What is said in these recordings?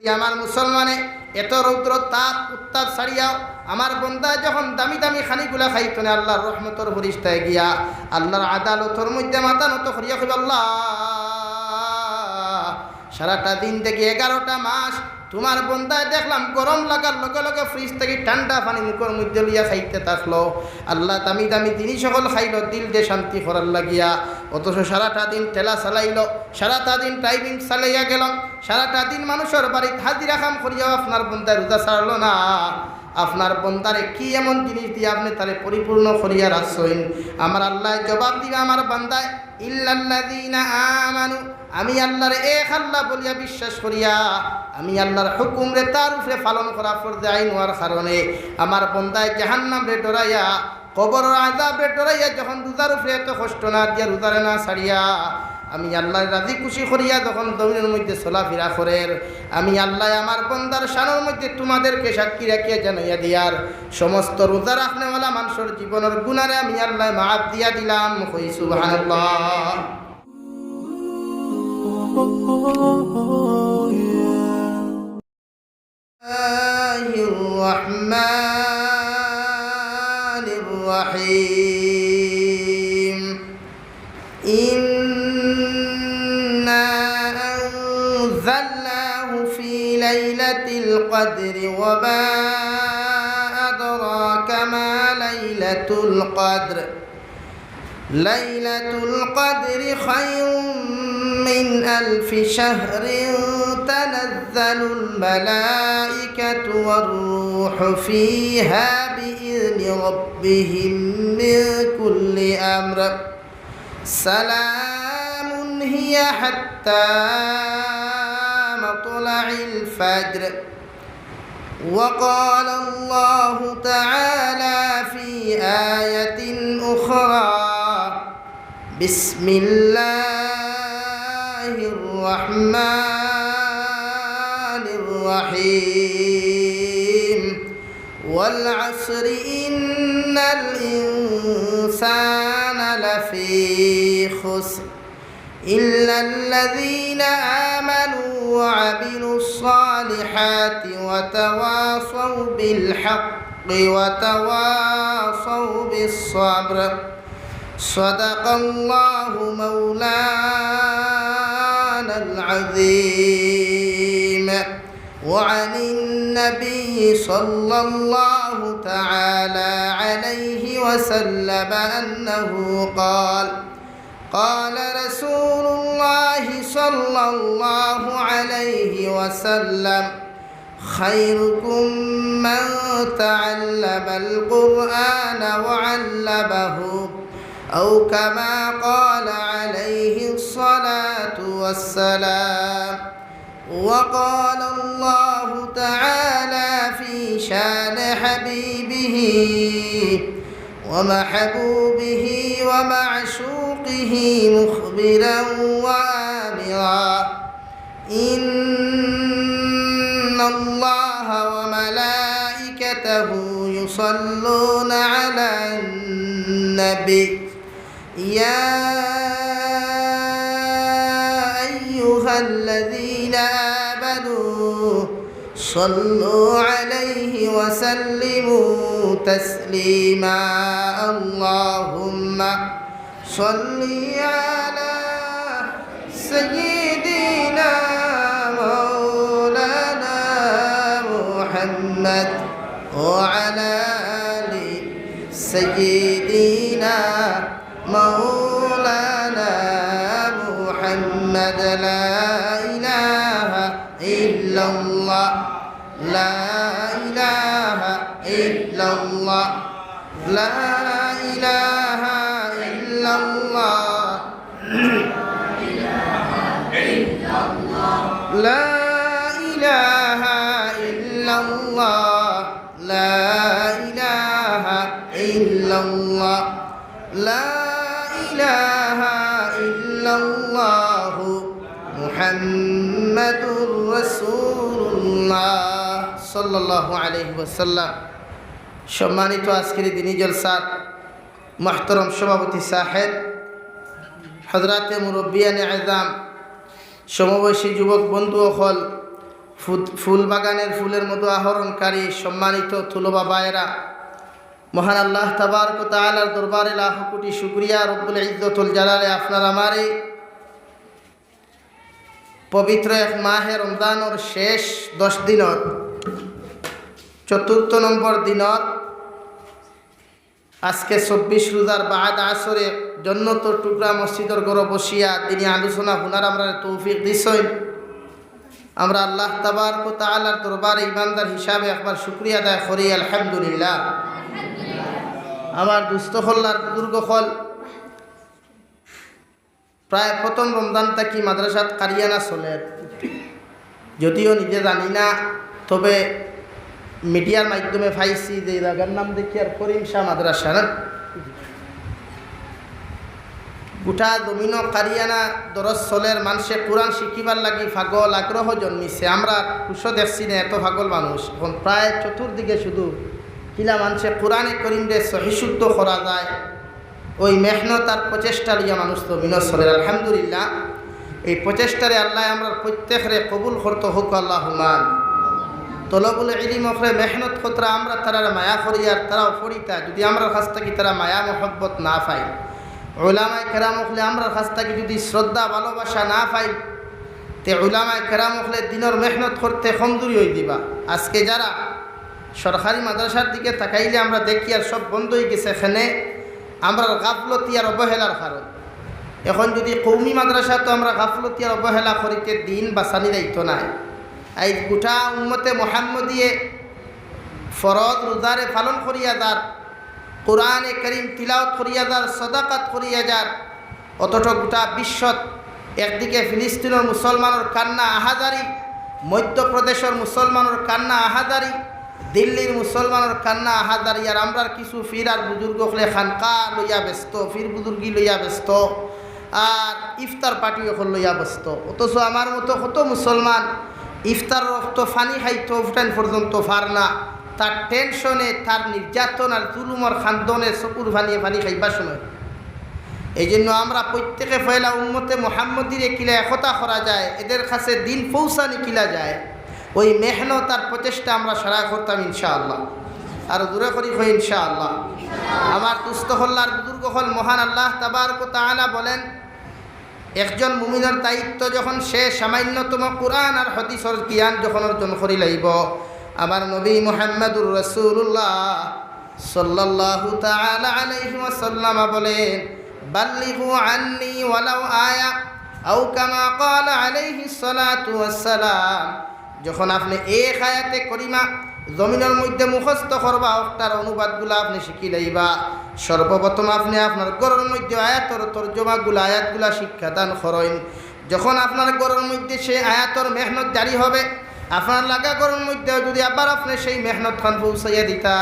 আমার মুসলমানে এত রৌদ্র তাপ উত্তাপ ছাড়িয়াও আমার বন্দা যখন দামি দামি খানিগুলা খাইতো না আল্লাহর রহমতর ফরিস্তায় গিয়া আল্লাহর আদালতর মধ্যে মাথা নত করিয়া কইবে আল্লাহ সারাটা দিন থেকে 11টা মাস তোমার বন্দায় দেখলাম গরম লাগার লগে লগে ফ্রিজ থেকে ঠান্ডা পানি মুখের মধ্যে লইয়া খাইতে থাকলো আল্লাহ দামি দামি জিনিস সকল খাইল দিল দিয়ে শান্তি করার লাগিয়া অথচ সারাটা দিন ঠেলা চালাইল সারাটা দিন ড্রাইভিং চালাইয়া গেল সারাটা দিন মানুষের বাড়িতে হাজিরা কাম করিয়াও আপনার বন্দায় রোজা ছাড়লো না আপনার বন্দারে কি এমন জিনিস দিয়ে আপনি তারে পরিপূর্ণ করিয়া রাখছেন আমার আল্লাহ জবাব দিবে আমার বান্দায় ইল্লাল্লাযীনা আমানু আমি আল্লাহর এক আল্লাহ বলিয়া বিশ্বাস করিয়া আমি আল্লাহর হুকুম রে তার উপরে পালন করা ফরজে আইন হওয়ার কারণে আমার বন্দায় জাহান্নাম রে ডরাইয়া কবরের আযাব রে ডরাইয়া যখন রোজার উপরে এত কষ্ট না দিয়া রোজারে না ছাড়িয়া আমি আল্লাহ রাজি খুশি করিয়া যখন দৌড়ের মধ্যে চলাফেরা করেন আমি আল্লাহ আমার বন্দার শানের মধ্যে তোমাদেরকে সাক্ষী রাখিয়া জানাইয়া দিয়ার সমস্ত রোজা রাখনেওয়ালা মানুষের জীবনের গুণারে আমি আল্লাহ মাফ দিয়া দিলাম কই সুবহানাল্লাহ। রহমানির রহিম ইন্না আনজালনাহু ফি লাইলাতিল কদরি ওয়া মা আদরাকা মা লাইলাতুল কদর লাইলাতুল কদরি খায়রুম من ألف شهر تنزل الملائكة والروح فيها بإذن ربهم من كل أمر سلام هي حتى مطلع الفجر وقال الله تعالى في آية أخرى بسم الله الرحمن الرحيم والعصر إن الإنسان لفي خسر إلا الذين آمنوا وعملوا الصالحات وتواصوا بالحق وتواصوا بالصبر صدق الله مولانا العظيم وعن النبي صلى الله تعالى عليه وسلم أنه قال قال رسول الله صلى الله عليه وسلم خيركم من تعلم القرآن وعلمه أو كما قال عليه الصلاة والسلام وقال الله تعالى في شان حبيبه ومحبوبه ومعشوقه مخبرا وآمرا إن الله وملائكته يصلون على النبي يا أيها الذين آمنوا صلوا عليه وسلموا تسليما اللهم صل على سيدنا مولانا محمد وعلى آل سيدنا مولانا محمد لا إله إلا الله لا إله إلا الله لا إله إلا الله لا إله إلا الله لا إله إلا الله لا إله إلا الله محمد رسول الله صلى الله عليه وسلم সম্মানিত আজকের দিনী জলসার محترم সভাপতি সাহেব হযরতে মুরব্বিয়ানে আযম সমবয়সী যুবক বন্ধু হল ফুল বাগানের ফুলের মতো আহরণকারী সম্মানিত তুলবা বায়েরা, মহান আল্লাহ তাবারক ওয়া তাআলার দরবারে লাখ কোটি শুকরিয়া রব্বুল ইজ্জতুল জালালে আপনার আমারে পবিত্র এক মাহে রমজানের শেষ 10 দিনের 4 নম্বর দিনের আজকে 24 রোজার বাদ আসরে জন্নত টুকরা মসজিদের ঘরে বসিয়া তিনি আলোচনা শোনার আমরা তৌফিক দিছেন। আমরা আল্লাহ তাবারক ওয়া তাআলার দরবারে ইমানদার হিসাবে একবার শুকরিয়া আদায় করি আলহামদুলিল্লাহ। আমার দুস্থ হল্লার বুজুর্গ হল প্রায় প্রথম রমজান থাকি মাদ্রাসাত কারিয়ানা চলে, যদিও নিজে জানি না, তবে মিডিয়ার মাধ্যমে পাইছি যে জায়গার নাম দেখি আর করিম শাহ মাদ্রাসা না, গোটা জমিন কারিয়ানা দরজ চলের মানুষে কোরআন শিখিবার লাগি পাগল আগ্রহ জন্মিছে। আমরা কুশো দেখছি না এত পাগল মানুষ, এখন প্রায় চতুর্দিকে শুধু কিলা মানুষে কোরআনে করিমরে সহিশুদ্ধ করা যায় ওই মেহনত আর প্রচেষ্টা লিয়া মানুষ তো মিনস চলের আলহামদুলিল্লাহ। এই প্রচেষ্টারে আল্লাহ আমরা প্রত্যেকরে কবুল করতে হোক আল্লাহুম্মা। তলবুল ইলম ওখরে মেহনত কতরা আমরা তারা মায়া করি আর তারাও ফরিতা, যদি আমরা কাছ থেকে তারা মায়া মহব্বত না পাই, উলামায়ে কেরাম ওখলে আমরা কাছ থেকে যদি শ্রদ্ধা ভালোবাসা না পাই, তে উলামায়ে কেরাম ওখলে দিনের মেহনত করতে কমজোরি হয়ে দিবা। আজকে যারা সরকারি মাদ্রাসার দিকে তাকাইলে আমরা দেখি আর সব বন্ধ হয়ে গেছে, এখানে আমরা গাফলতি আর অবহেলার কারণ। এখন যদি কৌমি মাদ্রাসা তো আমরা গাফলতি আর অবহেলা করিতে দিন বাঁচানি দায়িত্ব নাই। এই গোটা উম্মতে মুহাম্মদিয়ে ফরজ রোজারে পালন করিয়া যার, কোরআনে করিম তিলাওয়াত করিয়া যার, সদাকাত করিয়া যার, অথচ গোটা বিশ্বত একদিকে ফিলিস্তিনের মুসলমানের কান্না আহাজারি, মধ্যপ্রদেশের মুসলমানের কান্না আহাজারি, দিল্লির মুসলমানের কান্না আহাজারি, আর আমরা কিছু ফির আর বুজুর্গ হলে খানকা লইয়া ব্যস্ত, ফির বুজুর্গি লইয়া ব্যস্ত, আর ইফতার পার্টি এখন লইয়া ব্যস্ত। অথচ আমার মতো কত মুসলমান ইফতার রক্ত ফানি খাইতো উঠান পর্যন্ত ফার না, তার টেনশনে, তার নির্যাতন আর জুলুমর খান্দনে চকুর ফানিয়ে ফানি খাইবার সময়। এই জন্য আমরা প্রত্যেকে পয়লা উম্মতে মুহাম্মদিরে কিলা একতা করা যায়, এদের কাছে দিন পৌঁছানি কিলা যায়, ওই মেহনত আর প্রচেষ্টা আমরা সারা করতাম ইনশাআল্লাহ। আর দূরে করি হই ইনশাআল্লাহ। আমার দুস্থ হল্লার বুজুর্গ হল মহান আল্লাহ তাবারক ওয়া তাআলা বলেন, একজন মুমিনের দায়িত্ব যখন সে সামান্যতম কোরআন আর হাদিসের জ্ঞান যখন অর্জন করি লাইব, আমার নবী মুহাম্মদুর রাসূলুল্লাহ সাল্লাল্লাহু তাআলা আলাইহি ওয়াসাল্লাম বলেন, বাল্লিগু আন্নী ওয়ালাউ আয়া আও কামা ক্বালা আলাইহিস সালাতু ওয়াসসালাম। যখন আপনি এক আয়াতে করিমা জমিনের মধ্যে মুখস্থ করবা, তার অনুবাদগুলো আপনি শিখি লইবা, সর্বপ্রথম আপনি আপনার ঘরের মধ্যে আয়াতর তর্জমাগুলো আয়াতগুলা শিক্ষাদান করেন। যখন আপনার ঘরের মধ্যে সেই আয়াতর মেহনত জারি হবে, আপনার লাগা ঘরের মধ্যেও যদি আবার আপনি সেই মেহনত খান পৌঁছাইয়া দিতা,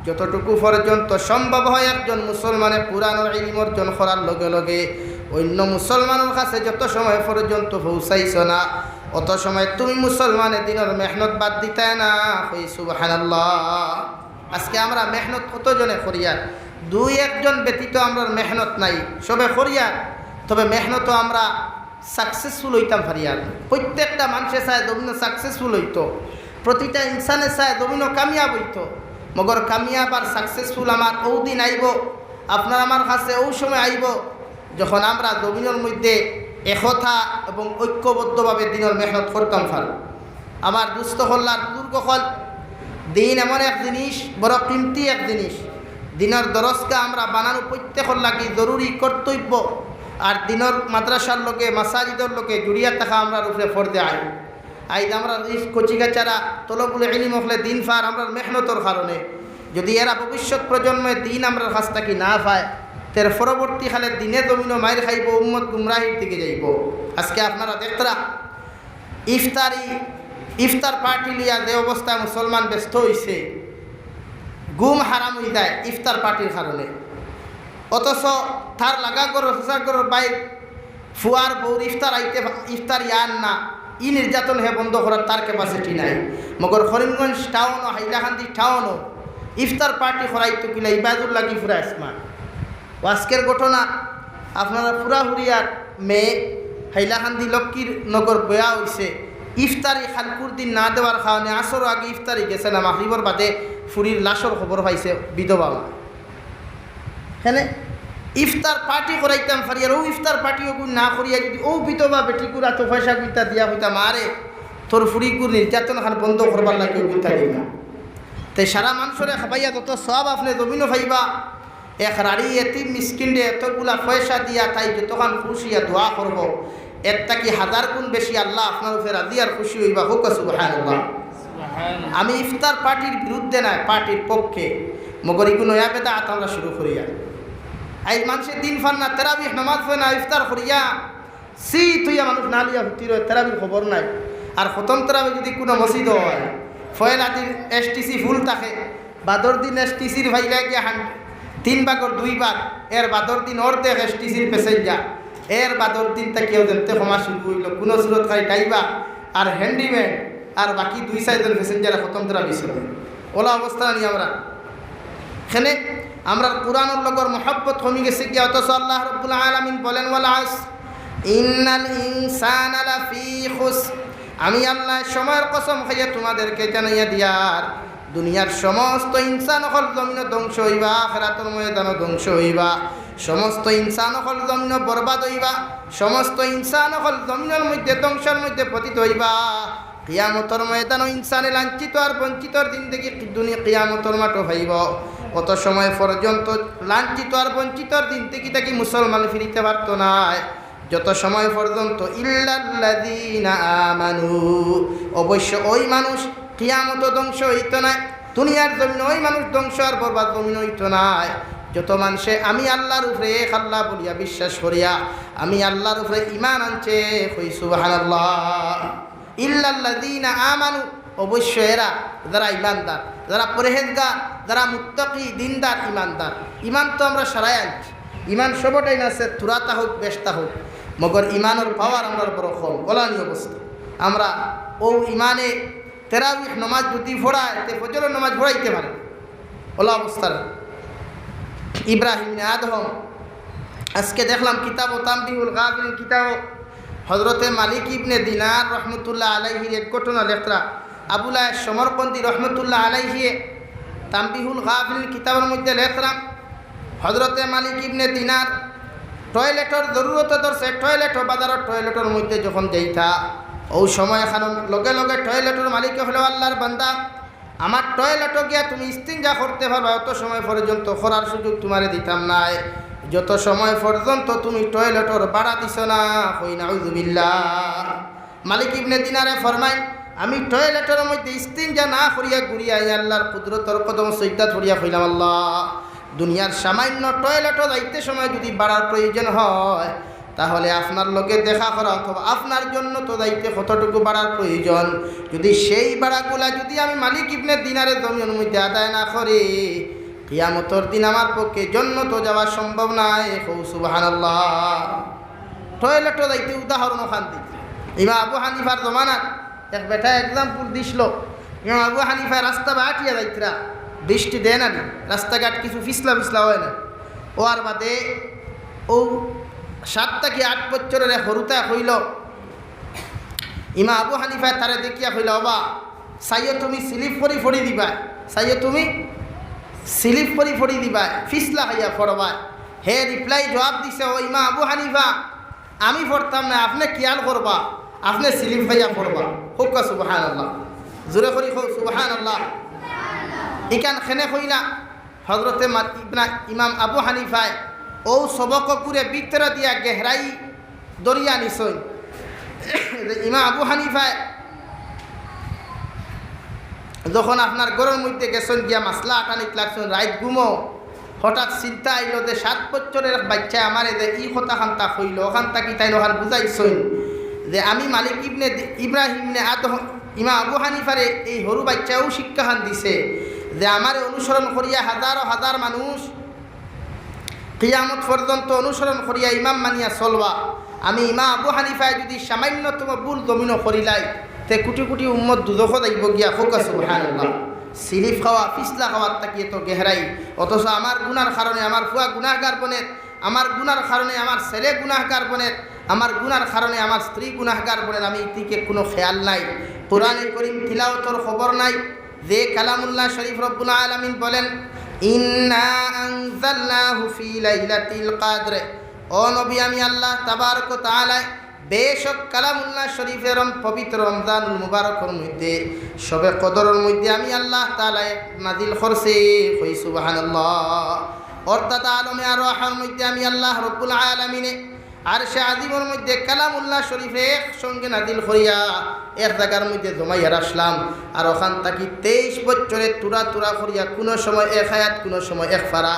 যতটুকু পর্যন্ত সম্ভব হয় একজন মুসলমানের কোরআনের ইলম অর্জন করার লগে লগে অন্য মুসলমানের কাছে যত সময় পর্যন্ত পৌঁছাইছ না, অত সময় তুমি মুসলমানের দিনের মেহনত বাদ দিতে না। হই সুবহানাল্লাহ। আজকে আমরা মেহনত কতজনে করিয়ার, দুই একজন ব্যতীত আমরা মেহনত নাই, সবে করিয়ার, তবে মেহনত আমরা সাকসেসফুল হইতাম পারিয়ার। প্রত্যেকটা মানুষে চায় দমিনো সাকসেসফুল হইতো, প্রতিটা ইনসানে চায় দমিনো কামিয়াব হইতো, মগর কামিয়াব আর সাকসেসফুল আমার ও দিন আইব, আপনার আমার কাছে ও সময় আইব যখন আমরা দমিনের মধ্যে একতা এবং ঐক্যবদ্ধভাবে দিনের মেহনত করতাম পারব। আমার দুস্থ হল্লার বুজুর্গ হল, দিন এমন এক জিনিস, বড় কিমতি এক জিনিস। দিনের দরজকে আমরা বানানো প্রত্যেকের লাগি জরুরি কর্তব্য, আর দিনের মাদ্রাসার লোকে মাসাজিদের লোকে জুড়িয়া থাকা আমরা উপরে ফর্দে আই। আইজ আমরা কচিকাচারা তলবুল ইলম হলে দিন পার আমরা মেহনতর কারণে, যদি এরা ভবিষ্যৎ প্রজন্মে দিন আমরা কাছ থাকি না পায়, তের পরবর্তীকালে দিনে জমিনো মায়ের খাইব, উম্মত গুমরাহির দিকে যাইব। আজকে আপনারা দেখতরা ইফতার পার্টি লিয়া যে অবস্থায় মুসলমান ব্যস্ত হয়েছে, গুম হারাম হয়ে যায় ইফতার পার্টির কারণে। অথচ তার লাগা করো হুসার করো বাইর ফুয়ার বউর ইফতার ইয়ান না, ই নির্যাতন হে বন্ধ করার তার ক্যাপাসিটি নাই। মগর করিমগঞ্জ টাউনও হাইলাকান্দি টাউনও ইফতার পার্টি করাইতো কিলা ইবাদুল লাগি ফুরা ইসমা। আজকের ঘটনা আপনারা পুরা হুরিয়ার মেয়ে হাইলাকান্দি লক্ষ্মীর নগর বয়া হয়েছে, ইফতারি খালকুর দিন না দেওয়ার কারণে আসর আগে ইফতারি গেছে না মাগরিবর বাদে ফুরির লাশর খবর পাইছে বিধবা হ্যাঁ ইফতার পার্টি করাইতাম ফারি আর ও ইফতার পার্টিও না করিয়া যদি ও বিধবা বেটিকুর এত পয়সা গুইতা দিয়া হইতাম আরে তোর ফুরিকুর নির্যাতন খান বন্ধ করবার লাগে গুইতা দিই না তাই সারা মানুষরে খাবাইয়া তত সব আপনি জমিনও পাইবা এক রাড়ি এতিম মিসকিনরে এতগুলা পয়সা দিয়া তাই যতক্ষণ খুশিয়া দোয়া করবো এর কি 1000 গুণ বেশি আল্লাহ আপনার উপরে রাজি আর খুশি হইবা হোক সুবহানাল্লাহ। আমি ইফতার পার্টির বিরুদ্ধে নাই, পার্টির পক্ষে। মগর ইকু নয়া বেদাত আমরা শুরু করিয়া আজ মানুষের দিন ফান না তেরাবিহ নামাজ হয় না ইফতার করিয়া সি তুইয়া মানুষ না লিয়া হুতির তেরাবির খবর নাই। আর খতম তেরাবি যদি কোনো মসজিদ হয় ফয়েল আদির এসটিসি ফুল থাকে বাদর দিন এসটিসির ভাইলা গিয়া 3 ভাগের 2 ভাগ এর বাদর দিন অর্ধেক এসটিসির প্যাসেঞ্জার এর বাদর দিনটা কেউ দেখতে ক্ষমা শুরু হইল কোনো সুরত খাই টাইবা আর হ্যান্ডিম্যান আর বাকি 2-4 জন প্যাসেঞ্জারে খতম তেরাবি ছিল ওলা অবস্থা নিয়ে আমরা এখানে আমরা কুরআনের লগর মহব্বত কমে গেছে কি অথচ আল্লাহ রাব্বুল আলামিন বলেন ওয়াল আসর ইন্নাল ইনসানা লাফি খুসর। আমি আল্লাহ সময়ের কসম খাইয়া তোমাদেরকে জানাইয়া দিয়ার দুনিয়ার সমস্ত ইনসান হল জমিন ধ্বংস হইবা, আখিরাতের ময়দানও ধ্বংস হইবা, সমস্ত ইনসান হল জমিন বরবাদ হইবা, সমস্ত ইনসান হল জমিনের মধ্যে ধ্বংসের মধ্যে পতিত হইবা। কিয়ামতের ময়দানও ইনসানে লাঞ্ছিত আর বঞ্চিতর দিন থেকে দুনিয়া কিয়ামতের মাঠও হইব। কত সময় পর্যন্ত লাঞ্ছিত আর বঞ্চিতর দিন থেকে তাকে মুসলমান ফিরিতে পারত না, যত সময় পর্যন্ত ইল্লাল্লাযীনা আমানু, অবশ্য ওই মানুষ কিয়ামত ধ্বংস হইত না, দুনিয়ার জমিন ওই মানুষ ধ্বংস আর বরবাদ জমিন হইত না যত মানুষে আমি আল্লাহর উপরে এক আল্লাহ বলিয়া বিশ্বাস করিয়া আমি আল্লাহর উপরে ঈমান আনছে। কই সুবহানাল্লাহ। ইল্লাল্লাযীনা আমানু, অবশ্য এরা যারা ইমানদার, যারা পরহেজগার, যারা মুত্তাকি দিনদার ইমানদার। ইমান তো আমরা সারাই আনছি, ইমান সবটাই না সে তুরাতা হোক বেশতা হোক, মগর ইমানের পাওয়ার আমরা বড় কম গলানি অবস্থা। আমরা ও ইমানে তেরাবিহ নমাজ যদি ভরায় তে ফজরের নমাজ ভরাইতে পারে ওলা অবস্থার। ইব্রাহিম আদম আজকে দেখলাম কিতাব ও তামবিহুল গাফিলিন কিতাব হজরতে মালিক ইবনে দিনার রহমতুল্লাহ আলাইহির এক ঘটনা লেখরা আবুল আয়েশ সমরকন্দি রহমতুল্লাহ আলাইহি তামবিহুল গাফিলিন কিতাবের মধ্যে লেখলাম হজরতে মালিক ইবনে দিনার টয়লেটর জরুরত ধরছে, টয়লেট বাজারের টয়লেটের মধ্যে যখন যাইতা ও সময় এখন লগে লগে টয়লেটের মালিক হলো আল্লাহর বান্দা, আমার টয়লেটও গিয়া তুমি ইস্তিনজা করতে পারবা, অত সময় পর্যন্ত করার সুযোগ তোমারে দিতাম নাই, যত সময় পর্যন্ত তুমি টয়লেটর বাড়া দিছ না। হই নাউযুবিল্লাহ। মালিক ইবনে দিনারে ফরমায় আমি টয়লেটের মধ্যে ইস্তিনজা না করিয়া ঘুরিয়া আল্লাহর কুদরতর কদম সজদা করিয়া কইলাম আল্লাহ, দুনিয়ার সামান্য টয়লেটও যাইতে সময় যদি বাড়ার প্রয়োজন হয় তাহলে আপনার লগে দেখা করা অথবা আপনার জন্য তো যাইতে কতটুকু বাড়ার প্রয়োজন, যদি সেই বাড়াগুলা যদি আমি মালিক ইবনে দিনারের জমির মধ্যে আদায় না করি কিয়ামতের দিন আমার পক্ষে জন্য তো যাওয়া সম্ভব নয়। সুবহানাল্লাহ। টয়লেটও যাইতে উদাহরণ ওখান থেকে ইমাম আবু হানিফার জমানার এক বেটা এক্সাম্পল দিছিল। ইমাম আবু হানিফা রাস্তা বাটিয়া যাইতরা, বৃষ্টি দেয় না, রাস্তাঘাট কিছু ফিসলা ফিসলা হয় না, ও আর বাদে ও 7 থেকে 8 বছরের হরুতা হইল। ইমা আবু হানিফা তারে দেখিয়া হইল বাবা সাইয় তুমি স্লিপ করি ফড়ি দিবা, সাইয় তুমি স্লিপ করি ফড়ি দিবা, ফিসলা হইয়া ফড়বা। হে রিপ্লাই জবাব দিছে ও ইমা আবু হানিফা আমি পড়তাম না, আপনি খেয়াল করবা, আপনি স্লিপ হইয়া পড়বা। হোক সুবহানাল্লাহ, জোরে করি হোক সুবহানাল্লাহ। ইকান খেনে হইলা হজরতে ইমাম আবু হানিফায় ও সবক করে ভিতরে দিয়া গেহরাই দরিয়া নিছই। ইমাম আবু হানিফায় যখন আপনার ঘরের মধ্যে গেছেন গিয়া মাসলা আটানিক লাগছেন রাইত ঘুমো, হঠাৎ চিন্তা আইল যে 7 বছরের বাচ্চা আমারে যে ই কথা খান্তা হইল ওখান তাকি তাই ওখান বুঝাইছেন যে আমি মালিক ইবনে ইব্রাহিম নে আদম ইমাম আবু হানিফারে এই হরু বাচ্চাও শিক্ষাখান দিছে যে আমারে অনুসরণ করিয়া হাজার হাজার মানুষ কিয়ামত পর্যন্ত অনুসরণ করিয়া ইমাম মানিয়া চলবা। আমি ইমাম আবু হানিফায় যদি সামান্যতম ভুল জমিন করিলাই তে কোটি কোটি উম্মত দুদক যাইব গিয়া। হোক সুবহানাল্লাহ। সিলিফ খাওয়া ফিসলা খাওয়ার তাকিয়ে তো গেহরাই, অথচ আমার গুনার কারণে আমার ফুয়া গুনাহগার বনের, আমার গুনার কারণে আমার ছেলে গুনাহগার বনের, আমার গুনার কারণে আমার স্ত্রী গুনাহগার বলেন, আমি এদিকে কোনো খেয়াল নাই। কোরআনে করিম তিলাওয়াতের খবর নাই। যে কালামুল্লাহ শরীফ রব্বুল আলামিন বলেন, ইন্না আনজালনাহু ফি লাইলাতিল কদর। ও নবী, আমি আল্লাহ তাবারক ওয়া তাআলা বেশক কালামুল্লাহ শরীফের পবিত্র রমজানুল মুবারকের মধ্যে শবে কদরের মধ্যে আমি আল্লাহ তাআলা নাজিল করছি। কই সুবহানাল্লাহ। অর্থাৎ আলমে আরওয়াহের মধ্যে আমি আল্লাহ রব্বুল আলামিনে আরশে আজিমের মধ্যে কালামুল্লাহ শরীফে একসঙ্গে নাজিল করিয়া এক জায়গার মধ্যে জমাইয়া রাখলাম। আর ওখান থাকি 23 বছরে তুরা তুরা করিয়া কোনো সময় এক আয়াত, কোনো সময় এক পারা,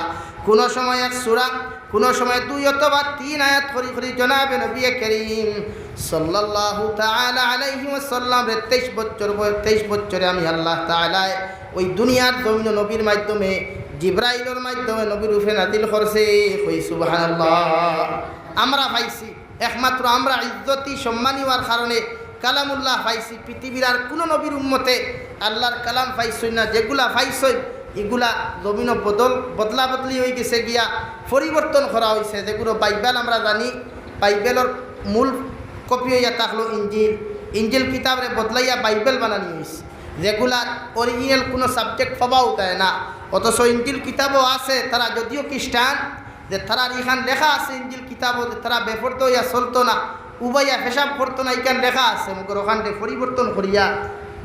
কোনো সময় এক সূরা, কোনো সময় 2 অথবা 3 আয়াত করি করি জনাবে নবী করিম সাল্লাল্লাহু তাআলা আলাইহি ওয়াসাল্লাম 23 বছরে আমি আল্লাহ তাআলা ওই দুনিয়ার জমিন নবীর মাধ্যমে জিবরাইলের মাধ্যমে নবীর রূপে নাজিল করছে। কই সুবহানাল্লাহ। আমরা পাইছি একমাত্র আমরা ইজ্জতি সম্মানী হওয়ার কারণে কালামুল্লাহ পাইছি। পৃথিবীর আর কোনো নবীর উম্মতে আল্লাহর কালাম পাইছই না। যেগুলা পাইছই এগুলা জমিন বদলা বদলি হয়ে গেছে, গিয়া পরিবর্তন করা হয়েছে। যেগুলো বাইবেল আমরা জানি, বাইবেলের মূল কপি হইয়া থাকলো ইঞ্জিল। ইঞ্জিল কিতাবরে বদলাইয়া বাইবেল বানানি হয়েছে, যেগুলা অরিজিনাল কোনো সাবজেক্ট পাবাও তাই না। অথচ ইঞ্জিল কিতাবও আছে, তারা যদিও খ্রিস্টান, যে তারা এখান লেখা আছে ইঞ্জিল কিতাবও তারা বেপরত হইয়া চলতো না, উবাইয়া পেশাব করতো না, এখান লেখা আছে। মগর ওখানটা পরিবর্তন করিয়া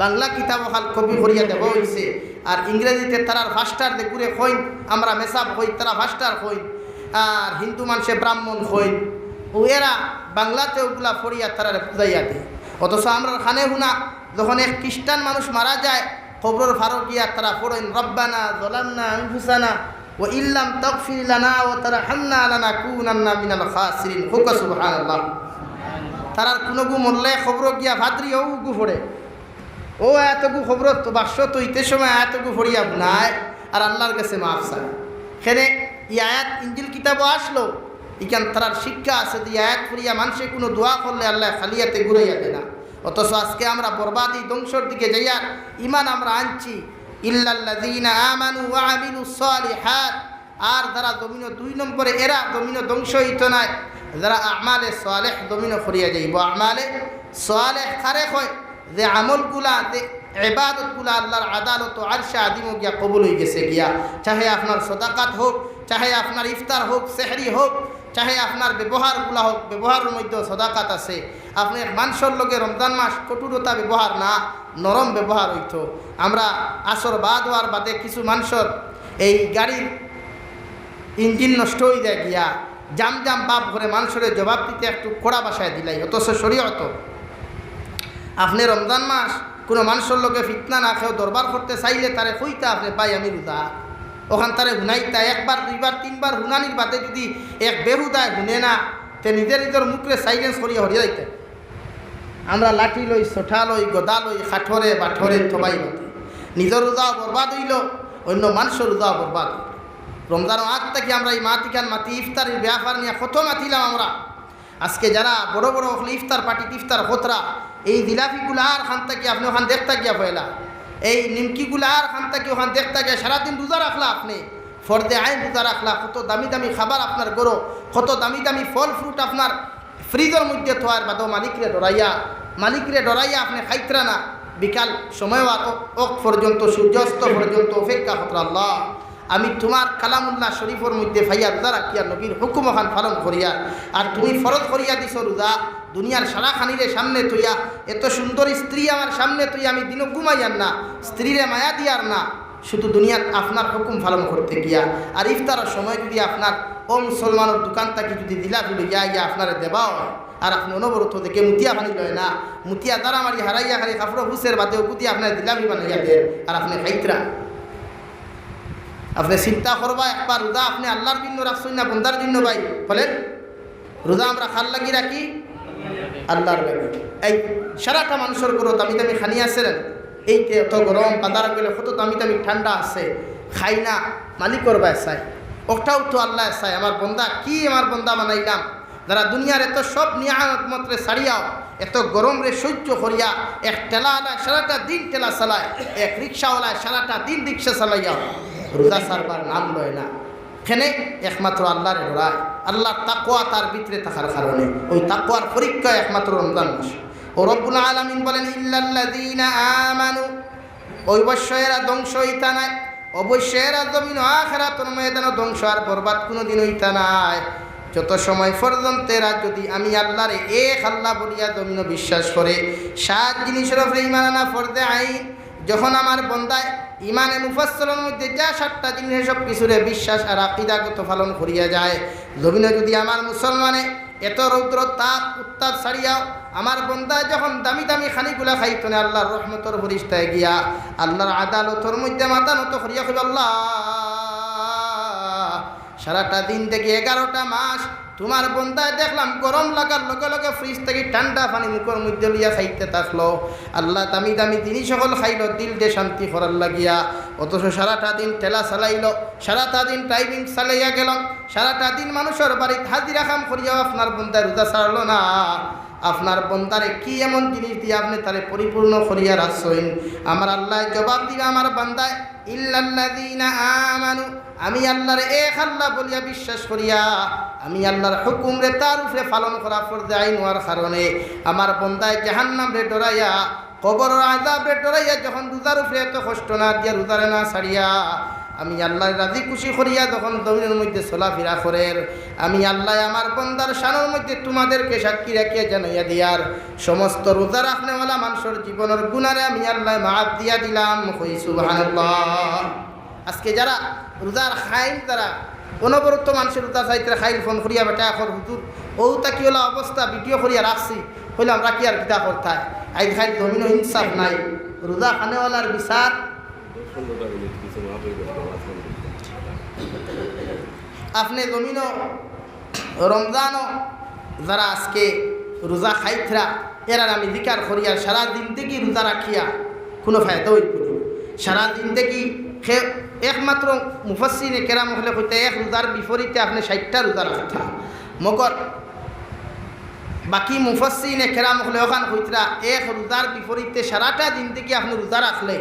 বাংলা কিতাব ওখান কপি করিয়া দেওয়া হয়েছে। আর ইংরেজিতে তারা ফাস্টার দেখুরে হইন, আমরা মেসাব হই, তারা ফাস্টার হইন। আর হিন্দু মানুষে ব্রাহ্মণ হইন, ও এরা বাংলাতে ওগুলা পড়িয়া তারা বুঝাইয়া দেয়। অথচ আমরা খানে হুনা যখন এক খ্রিস্টান মানুষ মারা যায়, খবরের ফারকিয়া তারা পড়েন, রব্বানা যালামনা আনফুসানা ওয়া ইল্লাম তাগফির লানা ওয়া তারহামনা লানাকুনান্না মিনাল খাসিরিন। হুক সুবহানাল্লাহ। তারার কোনো গু মরলে খবর গিয়া ভাদ্রি ও গু পড়ে, ও এতগু খবর তো বাক্স তো ইতে সময় এতগু পড়িয়া নাই, আর আল্লাহর কাছে মাফ চায়। সেনে ই আয়াত ইঞ্জিল কিতাবও আসলো, ইখান তারার শিক্ষা আছে যে আয়াত পড়িয়া মানুষে কোনো দোয়া করলে আল্লাহ খালিয়াতে ঘুরাইয়া দেয় না। অথচ আজকে আমরা বরবাদি ধ্বংসর দিকে যাইয়া ইমান আমরা আনছি। ইল্লাল্লাযীনা আমানু ওয়া আমিলুস সালিহাত। আর যারা জমিন 2 নম্বরে এরা জমিন ধ্বংস হইত নাই, যারা আমালে সালেহ জমিন করিয়া যাইব। আমালে সালেহ কারে হয়? যে আমলগুলা, যে ইবাদতগুলা আল্লাহর আদালত আরশে আদিম গিয়া কবুল হয়ে গেছে গিয়া। চাহে আপনার সদাকাত হোক, চাহে আপনার ইফতার হোক, সেহরি হোক, চাহে আপনার ব্যবহারগুলা হোক, ব্যবহারের মধ্যে সদাকাত আছে। আপনি মানুষের লগে রমজান মাস কঠোরতা ব্যবহার না, নরম ব্যবহার হইত। আমরা আসর বাদ হওয়ার বাদে কিছু মানুষের এই গাড়ির ইঞ্জিন নষ্ট হয়ে যায় গিয়া জাম জাম বাপ করে মানুষের জবাব দিতে একটু কড়া বাসায় দিলাই। অথচ শরীয়ত আপনি রমজান মাস কোনো মানুষের লোকে ফিতনা না খেয়েও দরবার করতে চাইলে তারে কইতা আপনি পাই আমি রোজা, ওখান তারে হুনাইতা। 1 বার 2 বার 3 বার হুনানির বাদে যদি এক বেহুদায় হুনে না, তে নিজের মুখরে সাইলেন্স করিয়া হরিয়া যাইতে। আমরা লাঠি লই, সোঠা লই, গদা লই, কাঠরে বাঠরে থবাই মতে নিজের রোজাও বরবাদ হইল, অন্য মানুষের রোজাও বরবাদ হইল। রমজানের আগ থেকে আমরা এই মাতিকান মাতি ইফতারের ব্যাপার নিয়ে কত মাতিলাম আমরা। আজকে যারা বড় বড় ইফতার পার্টি ইফতার খতরা, এই জিলাপিগুলো আর খান থেকে আপনি ওখান দেখতে গিয়া পয়লা, এই নিমকিগুলো আর খান থেকে ওখান দেখতে গিয়া সারাদিন রোজা রাখলা, আপনি ফর্দে আইন রোজা রাখলা, কত দামি দামি খাবার আপনার গরো, কত দামি দামি ফল ফ্রুট আপনার ফ্রিজের মধ্যে থোয়ার বাদও মালিকরে ডরাইয়া আপনি খাইতরা না। বিকাল সময় পর্যন্ত সূর্যাস্ত পর্যন্ত অপেক্ষা হতরা, আল্লাহ আমি তোমার কালামুল্লাহ শরীফের মধ্যে ভাইয়া রোজা রাখিয়া নবীর হুকুম খান পালন করিয়া, আর তুমি ফরজ করিয়া দিছ রোজা দুনিয়ার সারা খানিরে সামনে তুইয়া, এত সুন্দর স্ত্রী আমার সামনে তুই আমি দিনও ঘুমাইয়ার না, স্ত্রীরে মায়া দিয়ার না, শুধু দুনিয়ার আপনার হুকুম পালন করতে গিয়া। আর ইফতারের সময় যদি আপনার ও মুসলমানের দোকান থেকে যদি দিলাপি লইয়া গিয়া আপনারা দেওয়া হয়, আর আপনি অনবরত দেখে মুতিয়া পানি লয় না, মুতিয়া দ্বারা মারি হারাইয়া খালি কাপড় হুসের বাদেও পুতি আপনার দিলাপি বানাইয়া দেন, আর আপনি খাইতরা। আপনি চিন্তা করবা একবার রোজা আপনি আল্লাহর জন্য রাখছেন না বন্দার জন্য? ভাই বলেন, রোজা আমরা খাল লাগি রাখি আল্লাহর লাগি। এই সারাটা মানুষের গরো দামি দামি খানি আছে, এই এত গরম বাজার গেলে কত দামি দামি ঠান্ডা আছে, খাই না মালিকর বায় চাই, ওটাও তো আল্লাহ চাই। আমার বন্দা কি আমার বন্দা বানাইলাম, যারা দুনিয়ার এত সব নিয়ামত মাত্রে ছাড়িয়াও এত গরম রে সহ্য করিয়া, এক ঠেলাওয়ালায় সারাটা দিন ঠেলা চালায়, এক রিক্সাওয়ালায় সারাটা দিন রিক্সা চালাইয়া রোজা সারবার নাম লয় না। এখানে একমাত্র আল্লাহরে ডরায়। আল্লাহর তাকওয়া তার ভিতরে থাকার কারণে। ওই তাকওয়ার পরীক্ষা একমাত্র রমজান মাস। ও রব্বুল আলামিন বলেন ইল্লাল্লাযীনা আমানু, অবশ্যই এরা ধ্বংস হইতা নাই, অবশ্যই এরা জমিন আখিরাতের ময়দানে ধ্বংস আর বরবাদ কোনোদিন হইতা নাই যত সময় পর্যন্ত এরা যদি আমি আল্লাহরে এক আল্লাহ বলিয়া জমিন বিশ্বাস করে। 7 জিনিসের উপরে ঈমান আনা ফরজে আইন। যখন আমার বন্দায় ইমানে মুফাসসলের মধ্যে যা 7টা জিনিস সব কিছুরে বিশ্বাস আর আকীদাগত পালন করিয়া যায়, জমিনে যদি আমার মুসলমানে এত রৌদ্র তাপ উত্তাপ ছাড়িয়াও আমার বন্দায় যখন দামি দামি খানিগুলা খাইত না, আল্লাহর রহমতর ফরিস্তায় গিয়া আল্লাহর আদালতর মধ্যে মাথা নত করিয়া কইব আল্লাহ সারাটা দিন থেকে 11টা মাস তোমার বন্দায় দেখলাম গরম লাগার লগে লগে ফ্রিজ থেকে ঠান্ডা পানি মুখের মধ্যে লইয়া খাইতে থাকলো। আল্লাহ দামি দামি জিনিস সকল খাইল দিল দিয়ে শান্তি করার লাগিয়া, অথচ সারাটা দিন ঠেলা চালাইল, সারাটা দিন ড্রাইভিং চালাইয়া গেল, সারাটা দিন মানুষের বাড়িতে হাজিরা কাম করিয়াও আপনার বন্দায় রোজা ছাড়লো না। আপনার বন্দারে কি এমন জিনিস দিয়ে আপনি তারে পরিপূর্ণ করিয়া রাখছেন? আমার আল্লাহ জবাব দিবে আমার বান্দায় ইল্লাল্লাযীনা আমানু, আমি আল্লাহর এক আল্লাহ বলিয়া বিশ্বাস করিয়া আমি আল্লাহর হুকুম রে তার উপরে পালন করা ফরজে আইন হওয়ার কারণে আমার বন্দায় জাহান্নাম রে ডরাইয়া কবরের আযাব রে ডরাইয়া যখন রোজার উপরে এত কষ্ট না দিয়া রোজারে না ছাড়িয়া আমি আল্লাহর রাজি খুশি করিয়া যখন জমিনের মধ্যে চলাফেরা করেন, আমি আল্লাহ আমার বন্দার শানের মধ্যে তোমাদেরকে সাক্ষী রাখিয়া জানাইয়া দিয়ার সমস্ত রোজা রাখনেওয়ালা মানুষের জীবনের গুনারে আমি আল্লাহ মাফ দিয়া দিলাম। কই সুবহানাল্লাহ। আজকে যারা রোজার খাইন, যারা অনবরত মানুষের রোজা চাইতে খাইল ফোন করিয়া বেটা এখন হুজুর ও তা কি হলো অবস্থা ভিডিও করিয়া রাখছি, হইলে আমরা কি আর কিতা করতাই? আই খাই জমিন ইনসাফ নাই, রোজা খানেওয়ালার বিচার আপনি জমিনও রমজানও যারা আজকে রোজা খাইতরা এরার আমি জিকার করিয়া সারা দিন থেকে রোজা রাখিয়া কোনো ফায়দা হইত। সারা দিন থেকে একমাত্র মুফাসসিরে কেরাম হলে কইতে এক রোজার বিপরীতে আপনি 60টা রোজা রাখতা, মগর বাকি মুফাসসিরে কেরাম হলে ওখান কইতরা এক রোজার বিপরীতে সারাটা দিন থেকে আপনি রোজা রাখলে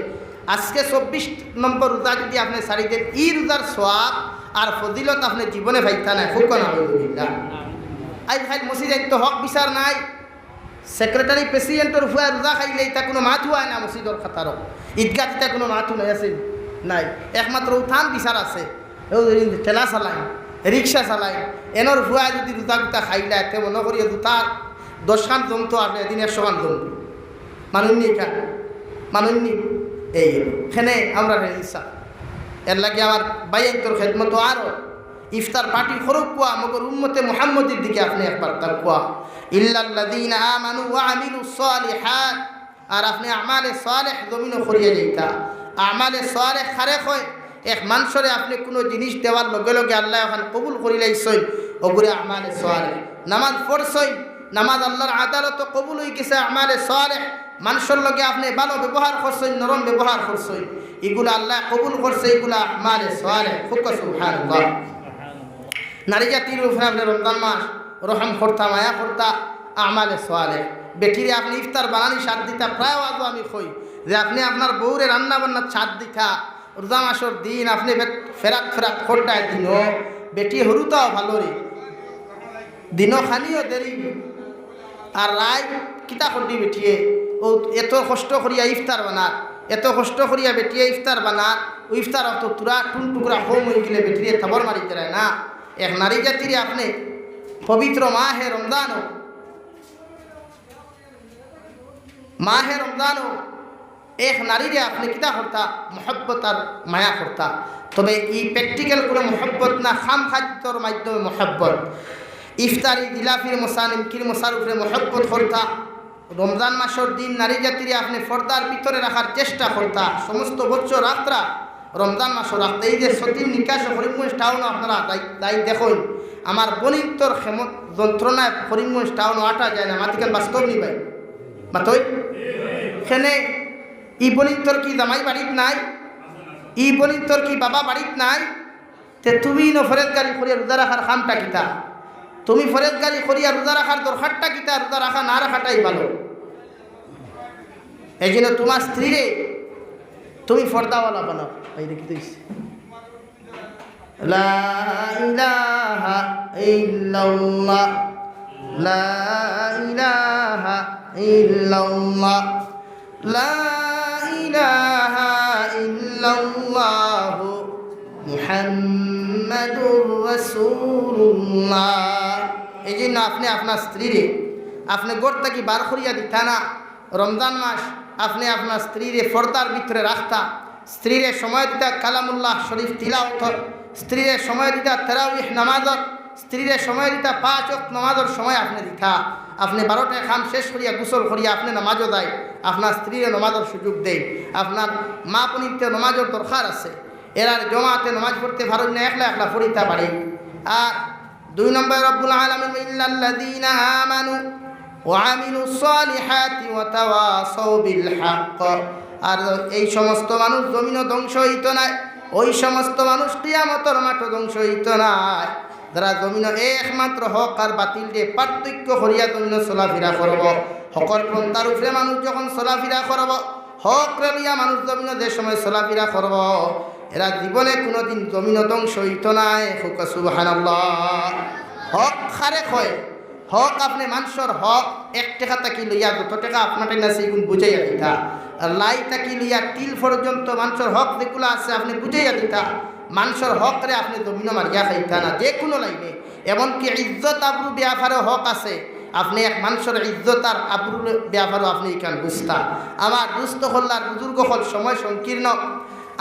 আজকে 24 নম্বর রোজা যদি আপনি ছাড়ি দেন, ই রোজার সওয়াব আর ফজিলত আপনি জীবনে পাইতা না। খুব আলহামদুলিল্লাহ। আজ খাই মসজিদে তো হক বিচার নাই, সেক্রেটারি প্রেসিডেন্টের হুয়া রোজা খাইলে এটা কোনো মাথু হয় না, মসজিদর খাতার ঈদগাহ এটা কোনো মাথু নাই আছে নাই, একমাত্র উত্থান বিচার আছে। ঠেলা চালাই রিক্সা চালাই এনর হুয়া যদি রোজা গুতা খাইলা এতে মনে করি দুটার 10 খান জমতো আসলে এদিন 100 খান জমতো মানুষনি এখানে মানুষনি এইখানে আমরা ইচ্ছা এর লাগে আমার বাইন্তর খেদমত আরও ইফতার পার্টি খরক কোয়া মগর উম্মতে মুহাম্মদের দিকে আপনি একবার তার কোয়া ইল্লাল্লাযীনা আমানু ওয়া আমিলুস সালিহাত, আর আপনি আমালে সালেহ জমিনও করিয়া যাইতা। আমালে সালেহ খারে হয় এক মানুষরে আপনি কোনো জিনিস দেওয়ার লগে লগে আল্লাহ এখন কবুল করি লাইছই, ওগুলো আমালে সালেহ। নামাজ পড়ছই, নামাজ আল্লাহর আদালত কবুল হয়ে গেছে, আমালে সালেহ। মানুষের লগে আপনি ভালো ব্যবহার করছেন, নরম ব্যবহার করছেন, এগুলো আল্লাহ কবুল করছে, এগুলো আমালে সালেহ। খুব সুবহানাল্লাহ। নারী জাতির উপরে আপনি রমজান মাস রহম করতা, মায়া করতা, আমালে সালেহ। বেটিরে আপনি ইফতার বানানি সাত দিতা, প্রায় আজও আমি কই যে আপনি আপনার বউরে রান্না বান্না ছাদ দিতা, রোজা মাসর দিন আপনি ফেরাক ফেরাক খোরটায় দিন, বেটি হরুতাও ভালো রে দিনও খানিও দেরি আর রায় কিতা করবি বেটিয়ে ও এত কষ্ট করিয়া ইফতার বানার, এত কষ্ট করিয়া বেটিয়ে ইফতার বানার, ও ইফতার অত তুরা টুন টুকরা হোম হয়ে গেলে বেটিয়ে থাবর মারিতে রায় না। এক নারী জাতির আপনি পবিত্র মাহে রমজানও এক নারীরে আপনি কিতা করতা মহব্বত আর মায়া করতা। তবে এই প্র্যাকটিক্যাল কোনো মহব্বত না, খাম খাদ্যর মাধ্যমে মহব্বত। ইফতারি জিলাফির মশা নিমকির মশার উপরে মহব্বত করতা। রমজান মাসের দিন নারী জাতিরে আপনি পর্দার ভিতরে রাখার চেষ্টা করতা, সমস্ত বছর রাত্রা রমজান মাসও রাখতে। এই যে সতীর নিকাশ করিমগঞ্জ টাউনও আপনারা তাই দেখুন, আমার বনিন্তর ক্ষমত যন্ত্রণায় করিমগঞ্জ টাউনও আটা যায় না, মাতিকেন বাস্তব নি ভাই মাতই সেনে ই বনিন্তর কি জামাই বাড়িত নাই, ই বনিন্তর কি বাবা বাড়িত নাই, তে তুমি ফরেজগারি করিয়া রোজা রাখার খামটা কিতা, তুমি ফরেজগারি করিয়া রোজা রাখার দরকারটা কিতা, রোজা রাখা না রাখাটাই ভালো। এই জন্য তোমার স্ত্রীরে তুমি ফর্দাওয়ালা বানাও। এই দেখি তুই লা ইলাহা ইল্লাল্লাহ লা ইলাহা ইল্লাল্লাহ লা ইলাহা ইল্লাল্লাহ মুহাম্মাদুর রাসূলুল্লাহ। এই জন্য আপনি আপনার স্ত্রীরে আপনি গোর থেকে বার করিয়া দিতা না। রমজান মাস আপনি আপনার স্ত্রীরে পর্দার ভিতরে রাখতা, স্ত্রীরে সময় দিতা কালামুল্লাহ শরীফ তিলাওয়াত, স্ত্রীরে সময় দিতা তারাবিহ নামাজত, স্ত্রীরে সময় দিতা 5 ওয়াক্ত নামাজের সময় আপনি দিতা। আপনি 12টায় খাম শেষ করিয়া গোসল করিয়া আপনি নামাজও দেয়, আপনার স্ত্রীরে নামাজের সুযোগ দেয়। আপনার মা পনিতে নামাজের দরকার আছে, এরার জমাতে নামাজ পড়তে পারেন না, একলা একলা পড়িতে পারে। আর 2 নম্বর রব্বুল আলামিন ইল্লাল্লাযীনা আমানু ওয়া আমিলুস সালিহাতি ওয়া তাওয়াসাউ বিল হক। আর এই সমস্ত মানুষ জমিন ধ্বংস হইত না, ওই সমস্ত মানুষ কিয়ামতের মাঠে ধ্বংস হইত না যারা জমিন একমাত্র হক আর বাতিল দিয়ে পার্থক্য করিয়া জমিন চলাফেরা করব। হকর পন্থার উপরে মানুষ যখন চলাফেরা করব, হক রেলিয়া মানুষ জমিন যে সময় চলাফেরা করব, এরা জীবনে কোনোদিন জমিন ধ্বংস হইত নাই। সুবহানাল্লাহ। হক খারে হয়, হক আপনি মানুষের হক 1 টাকা তাকি লইয়া যত টাকা আপনার না সেইগুণ বুঝাইয়া দিতা। আর লাই তাকি লইয়া তিল পর্যন্ত মানুষের হক যেগুলো আছে আপনি বুঝাইয়া দিতা। মানুষের হক রে আপনি জমিন মারিয়া খাইতা না যে কোনো লাইনে। এমনকি ইজ্জত আবরু ব্যাপারে হক আছে, আপনি এক মানুষের ইজ্জত আর আবরু ব্যাপারও আপনি এখান বুঝতা। আমার দুস্থ হল্লার বুজুর্গ হল সময় সংকীর্ণ,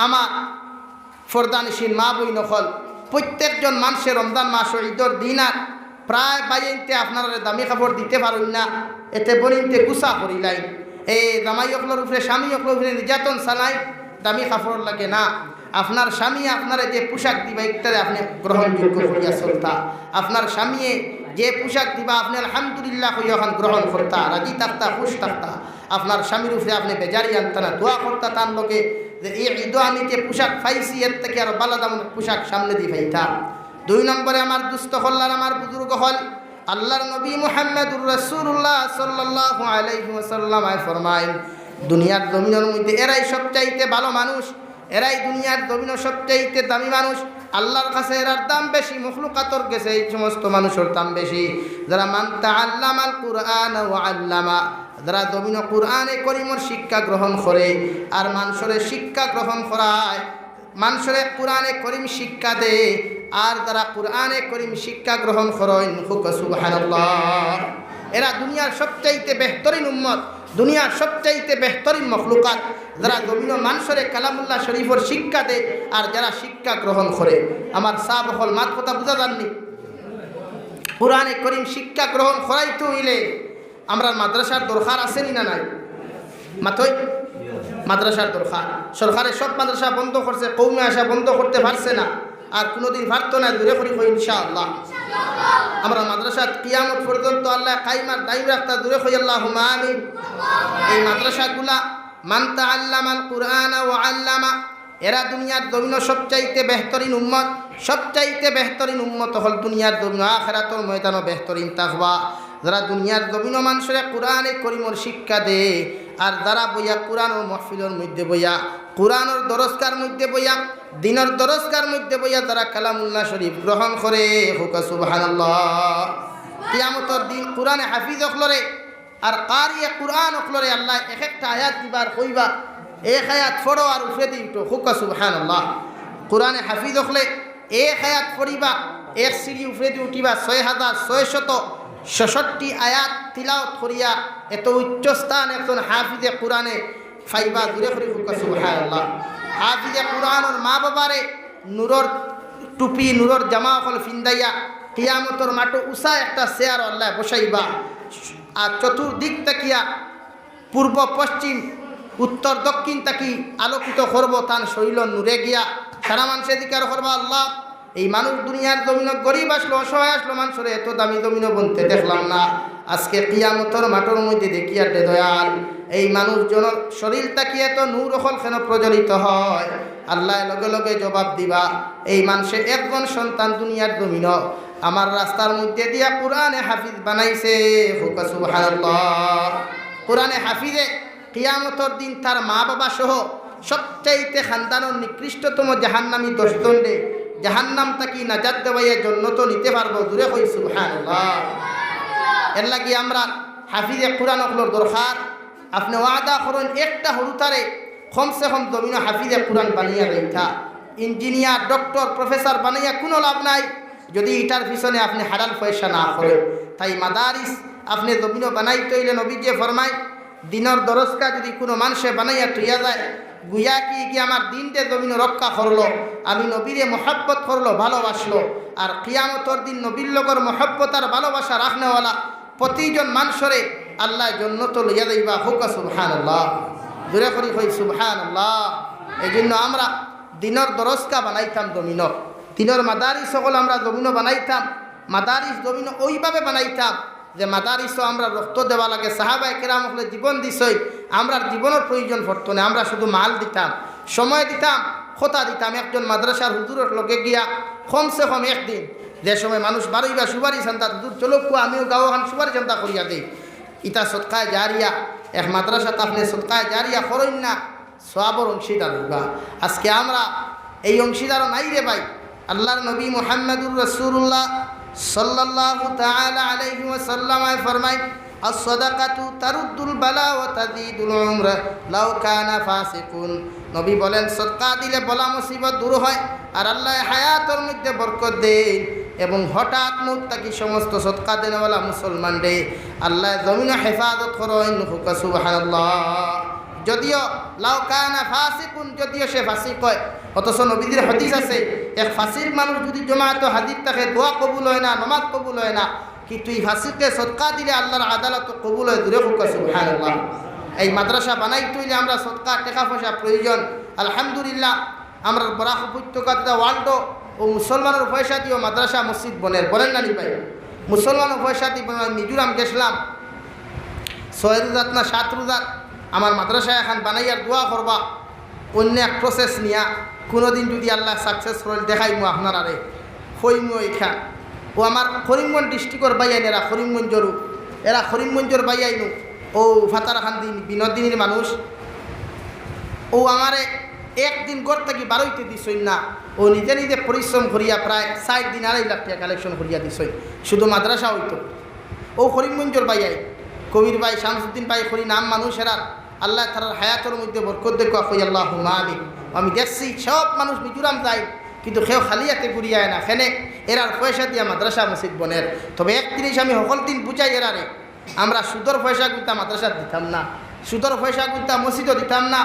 আমার ফরদানিসীন মা বই নকল প্রত্যেকজন মানুষের রমজান মাস ও ঈদর দিন আর প্রায় বাইনতে আপনারা দামি কাপড় দিতে পারেন না, এতে বনিতে গুসা করিলাই। এই জামাই অকলোর উপরে স্বামী অকলোর উপরে নির্যাতন চালাই, দামি কাপড় লাগে না। আপনার স্বামী আপনারা যে পোশাক দিবা ইত্যাদি আপনি গ্রহণযোগ্য করিয়া চলতা। আপনার স্বামী যে পোশাক দিবা আপনি আলহামদুলিল্লাহ কইয়া এখন গ্রহণ করতা, রাজি থাকতা, খুশ থাকতা। আপনার স্বামীর উপরে আপনি বেজারি আনতা না, দোয়া করতা তার লোকে যে এই ঈদ আমি যে পোশাক পাইছি এর থেকে আরো ভালো দামের পোশাক সামনে দিয়ে পাইতা। 2 নম্বরে আমার দুস্থ হল্লার আমার বুজুর্গ হল আল্লাহর নবী মুহাম্মদুর রাসূলুল্লাহ সাল্লাল্লাহু আলাইহি ওয়াসাল্লাম ফরমায়, দুনিয়ার জমিনের মধ্যে এরাই সবচাইতে ভালো মানুষ, এরাই দুনিয়ার জমিনের সবচাইতে দামি মানুষ। আল্লাহর কাছে এরার দাম বেশি, মখলুকাতর কাছে এই সমস্ত মানুষের দাম বেশি যারা মান তাআল্লামাল কুরআন ওয়া আল্লামা, যারা জমিন কুরআনে করিমর শিক্ষা গ্রহণ করে আর মানুষের শিক্ষা গ্রহণ করায়, মানুষের কুরআনে করিম শিক্ষা দেয় আর যারা কুরআনে করিম শিক্ষা গ্রহণ করেন। সুবহানাল্লাহ। এরা দুনিয়ার সবচাইতে বেহতরিন উম্মত, দুনিয়ার সবচাইতে বেহতরিন মখলুকাত যারা জমিন মানুষের কালামুল্লাহ শরীফের শিক্ষা দেয় আর যারা শিক্ষা গ্রহণ করে। আমার সাহ হল মাত কথা বুঝা যাননি? কুরআনে করিম শিক্ষা গ্রহণ করাইতে হইলে আমরা মাদ্রাসার দরকার আসেনি না নাই? মাতই মাদ্রাসার দরকার। সরকারের সব মাদ্রাসা বন্ধ করছে, কৌমে আসা বন্ধ করতে পারছে না, আর কোনোদিন পারতো না। দূরে করি কই ইনশাআল্লাহ আমরা মাদ্রাসা কিয়ামত পর্যন্ত আল্লাহ কাইমার দায়ী রাখতা। দূরে কই আল্লাহুম্মা আমিন। এই মাদ্রাসাগুলা মান তাআল্লামাল কুরআন ওয়া আল্লামা, এরা দুনিয়ার জমিন সবচাইতে বেহতরিন উম্মত। সবচাইতে বেহতরিন উম্মত হল দুনিয়ার জমিন আখিরাতের ময়দানও বেহতরিন তাকওয়া যারা দুনিয়ার জমিন মানুষের কুরআনে করিমর শিক্ষা দেয় আর যারা বইয়া কুরআনের মাহফিলের মধ্যে বইয়া, কুরআনের দরজকার মধ্যে বইয়া, দিনের দরজকার মধ্যে বইয়া যারা কালামুল্লাহ শরীফ গ্রহণ করে। সুবহানাল্লাহ। কিয়ামতের দিন কুরআনে হাফিজ অকলরে আর কারিয়ে কুরআন অকলরে আল্লাহ এক একটা আয়াত দিবার কইবা, এক আয়াত পড়ো আর উঠে দিটো। সুবহানাল্লাহ। কুরআনে হাফিজ অকলে এক আয়াত পড়িবা, এক সিঁড়ি উঠে দিয়ে উঠিবা 6666 আয়াত তিলাওয়াত করিয়া এত উচ্চ স্থান একজন হাফিজে কুরআনে ফাইবা। দূরে করি সুবহানাল্লাহ। হাফিজে কুরআনের মা বাবারে নূরর টুপি নূরর জামা হল ফিন্দাইয়া কিয়ামতের মাঠে উষা একটা চেয়ার আল্লাহ বসাইবা আর চতুর্দিক তাকিয়া পূর্ব পশ্চিম উত্তর দক্ষিণ তাকি আলোকিত করবো তার শৈল নূরে গিয়া সারা মানুষের দিকার করবা। আল্লাহ এই মানুষ দুনিয়ার জমিন গরিব আসলো, অসহায় আসলো, মানুষের এত দামি জমিনও বনতে দেখলাম না, আজকে কিয়ামতের মাঠের মধ্যে দেখিয়া দে দয়াল এই মানুষজনের শরীর তাকিয়ে এত নূর হল কেন প্রজ্বলিত হয়। আল্লাহ লগে লগে জবাব দিবা, এই মানুষের একজন সন্তান দুনিয়ার জমিন আমার রাস্তার মধ্যে দিয়া কুরআনে হাফিজ বানাইছে। সুবহানাল্লাহ। কুরআনে হাফিজে কিয়ামতের দিন তার মা বাবা সহ সবচাইতে খানদানের নিকৃষ্টতম জাহান্নামী 10 জনে জাহান্নাম থাকি নাজাত দেওয়াইয়া জন্নত নিতে পারবো। দূরে কই সুবহানাল্লাহ। এর লাগি আমরা হাফিজে কুরআন হলোর দরকার। আপনি ওয়াদা করেন একটা হরুতারে কমসে কম জমিন হাফিজে কুরআন বানাইয়া রেখা। ইঞ্জিনিয়ার, ডক্টর, প্রফেসর বানাইয়া কোনো লাভ নাই যদি এটার পিছনে আপনি হালাল পয়সা না করেন। তাই মাদারিস আপনি জমিনও বানাইতে হইলে নবীজি ফরমায় দিনের দরজকা যদি কোনো মানুষে বানাইয়া তুইয়া যায় গুয়া কি আমার দিনতে জমিন রক্ষা করলো, আমি নবীরে মহব্বত করলো, ভালোবাসলো। আর কিয়ামতর দিন নবীর লগর মহব্বত আর ভালোবাসা রাখনেওয়ালা প্রতিজন মানুষরে আল্লাহ জন্নত লইয়া যাইবা। হুকা সুবহানাল্লাহ। দূরে করি হই সুবহানাল্লাহ। এই জন্য আমরা দিনের দরজকা বানাইতাম জমিনর, দিনের মাদারিস সকল আমরা জমিনও বানাইতাম। মাদারিস জমিন ওইভাবে বানাইতাম যে মাদারিসও আমরা রক্ত দেওয়া লাগে। সাহাবায়ে কেরাম হলে জীবন দিছই, আমরা জীবনের প্রয়োজন পড়তো না। আমরা শুধু মাল দিতাম, সময় দিতাম, খোতা দিতাম। একজন মাদ্রাসার হুজুরের লগে গিয়া কমসে কম একদিন, যে সময় মানুষ বারইবা সুবারি চিন্তা হুজুর চলো আমিও গাঁও খান সুবারি চিন্তা করিয়া দিই। ইটা সৎকায় জারিয়া, এক মাদ্রাসাত আপনি সৎকায় জারিয়া করেন না, সওয়াবের অংশীদার হইবা। আজকে আমরা এই অংশীদারও নাই রে ভাই। আল্লাহর নবী মুহাম্মদুর রাসূলুল্লাহ সাল্লাল্লাহু তাআলা আলাইহি ওয়াসাল্লাম ফরমায় as-sadaqatu taruddul bala wa tazidul umra law kana fasiqun। নবী বলেন সদকা দিলে বলা মুসিবত দূর হয় আর আল্লাহ হায়াতের মধ্যে বরকত দেন। এবং হঠাৎ মুত্তাকি সমস্ত সদকা দেনওয়ালা মুসলমান রে আল্লাহ জমিনে হেফাজত করেন। হুকা সুবহানাল্লাহ। যদিও লাউ কানা ফাসিকুন, যদিও সে ফাসিক হয়, অথচ নবীদের হাদিস আছে এক ফাসিক মানুষ যদি জমায়েত হাদিস থাকে দোয়া কবুল হয় না, নামাজ কবুল হয় না। কিন্তু এই ফাসিককে সদকা দিলে আল্লাহর আদালত কবুল হয়। দূরে হুকা সুবহানাল্লাহ। এই মাদ্রাসা বানাইতে হইলে আমরা সদকা টাকা পয়সা প্রয়োজন। আলহামদুলিল্লাহ আমরা বরাক উপত্যকা ওয়ার্ল্ড ও মুসলমানের পয়সা দিয়েও মাদ্রাসা মসজিদ বনের বলেন না নি ভাই। মুসলমানের পয়সা দিয়ে মিজোরাম গেছিলাম 6 রোজাত না 7 রোজাত। আমার মাদ্রাসা এখন বানাইয়ার দোয়া করবা অন্য এক প্রসেস নিয়া। কোনোদিন যদি আল্লাহ সাকসেসফুল দেখাইমু আপনার আরে হইমু এখান। ও আমার করিমগঞ্জ ডিস্ট্রিক্টর বাইয়াইন, এরা করিমগঞ্জরু, এরা করিমগঞ্জর বাইয়াইনু। ও ফাতারাখান দিন বিনোদিনীর মানুষ। ও আমারে একদিন ঘর থেকে বারোইতে দিছই না। ও নিজে নিজে পরিশ্রম করিয়া প্রায় 60 দিন 2.5 লাখ টাকা কালেকশন করিয়া দিছই, শুধু মাদ্রাসা হইতো। ও করিমগঞ্জর বাইয়াই কবির ভাই শামসুদ্দিন ভাই করি নাম মানুষেরা আল্লাহ তার হায়াতের মধ্যে বরকত দেখো। কই আল্লাহুম্মা আমিন। আমি দেখছি সব মানুষ মিজোরাম যায় কিন্তু কেউ খালি হাতে ঘুরিয়ায় না। খেনে এরার পয়সা দিয়া মাদ্রাসা মসজিদ বনের। তবে এক জিনিস আমি সকল দিন বুঝাই এরারে, আমরা সুদর পয়সা কিন্তু মাদ্রাসা দিতাম না, সুদর পয়সা কিন্তু মসজিদও দিতাম না।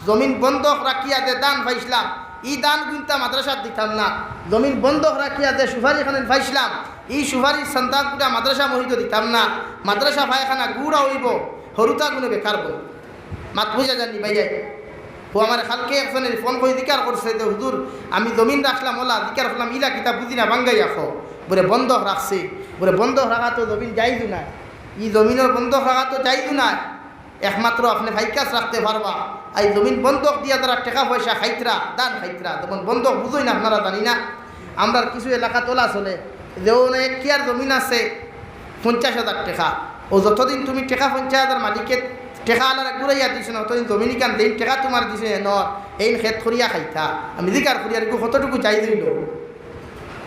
জমিন বন্ধক রাখিয়া যে দান পাইছিলাম ই দান কিন্তু মাদ্রাসা দিতাম না। জমিন বন্ধক রাখিয়া যে সুপারি খানে পাইছিলাম এই সুপারির সন্তানটা মাদ্রাসা মসজিদও দিতাম না। মাদ্রাসা ভাইখানা গুড়া হইব, হরুতা গুনে বেকার বল মাত বুঝা জানি ভাইয়াই। ও আমার খালকে একজনের ফোন করে দিকার করছে যে হুজুর আমি জমিন রাখলাম ওলা দিকার করলাম ইলা কিতা বুঝি না বাঙ্গাই আখো বলে বন্ধক রাখছে। বলে বন্ধক রাখা তো জমিন যাইদু না, ই জমিনের বন্ধক রাখা তো যাইদু না, একমাত্র আপনি ভাইকাস রাখতে পারবা। এই জমিন বন্ধক দিয়া তারা টাকা পয়সা খাইতরা দান খাইতরা, তখন বন্ধক বুঝোই না আপনারা জানি না। আমরা কিছু এলাকা তোলা চলে যেও না এক কিয়ার জমিন আছে 50,000 টাকা। ও যতদিন তুমি টাকা 50,000 মালিকের টেকা আলাদা ঘুরাইয়া দিছ না অতদিন জমিন কান দিন টেকা তোমার দিছে নর এই খেত করিয়া খাইতা। আমি দিকার করিয়া কতটুকু চাই দিল।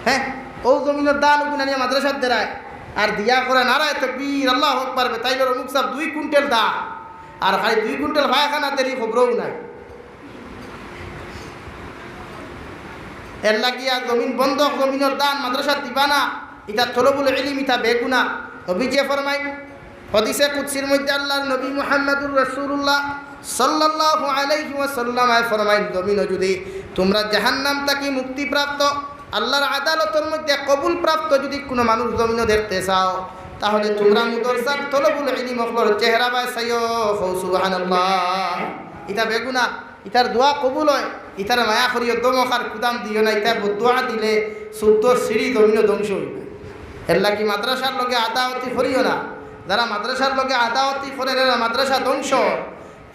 হ্যাঁ ও জমিনের দান গুণানিয়া মাদ্রাসার দেরায় আর দিয়া করে নারায় তাকবীর আল্লাহু আকবার বে তাইলের অমুক সব 2 কুইন্টাল দা আর খালি 2 কুইন্টাল ভায়াখানা দেরি খবরও নাই। এর লাগিয়া জমিন বন্ধক জমিনের দান মাদ্রাসার দিবা না, এটা তলবুল ইলম, এটা বেগুনা। নবীজি ফরমায় হাদিসে কুদসির মধ্যে আল্লাহর নবী মুহাম্মদুর রাসূলুল্লাহ সাল্লাল্লাহু আলাইহি ওয়াসাল্লাম ফরমায় জমিন যদি তোমরা জাহান্নাম থেকে মুক্তিপ্রাপ্ত আল্লাহর আদালতের মধ্যে কবুল প্রাপ্ত যদি কোনো মানুষ জমিন দেখতে চাও তাহলে তোমরা মুদরসাত তলবুল ইলম হকর চেহারা বাই সাইয়ো সুবহানাল্লাহ। এটা বেগুনা, ইতার দোয়া কবুল হয়, ইতার মায়া করিও দমখার কুদাম দিও না, ইতার দোয়া দিলে 14 সিঁড়ি জমিন ধ্বংস হইবে। এর লাগি মাদ্রাসার লগে আদাওয়াতি করিও না। যারা মাদ্রাসার লগে আদাওয়াতি করে এরা মাদ্রাসা ধ্বংস,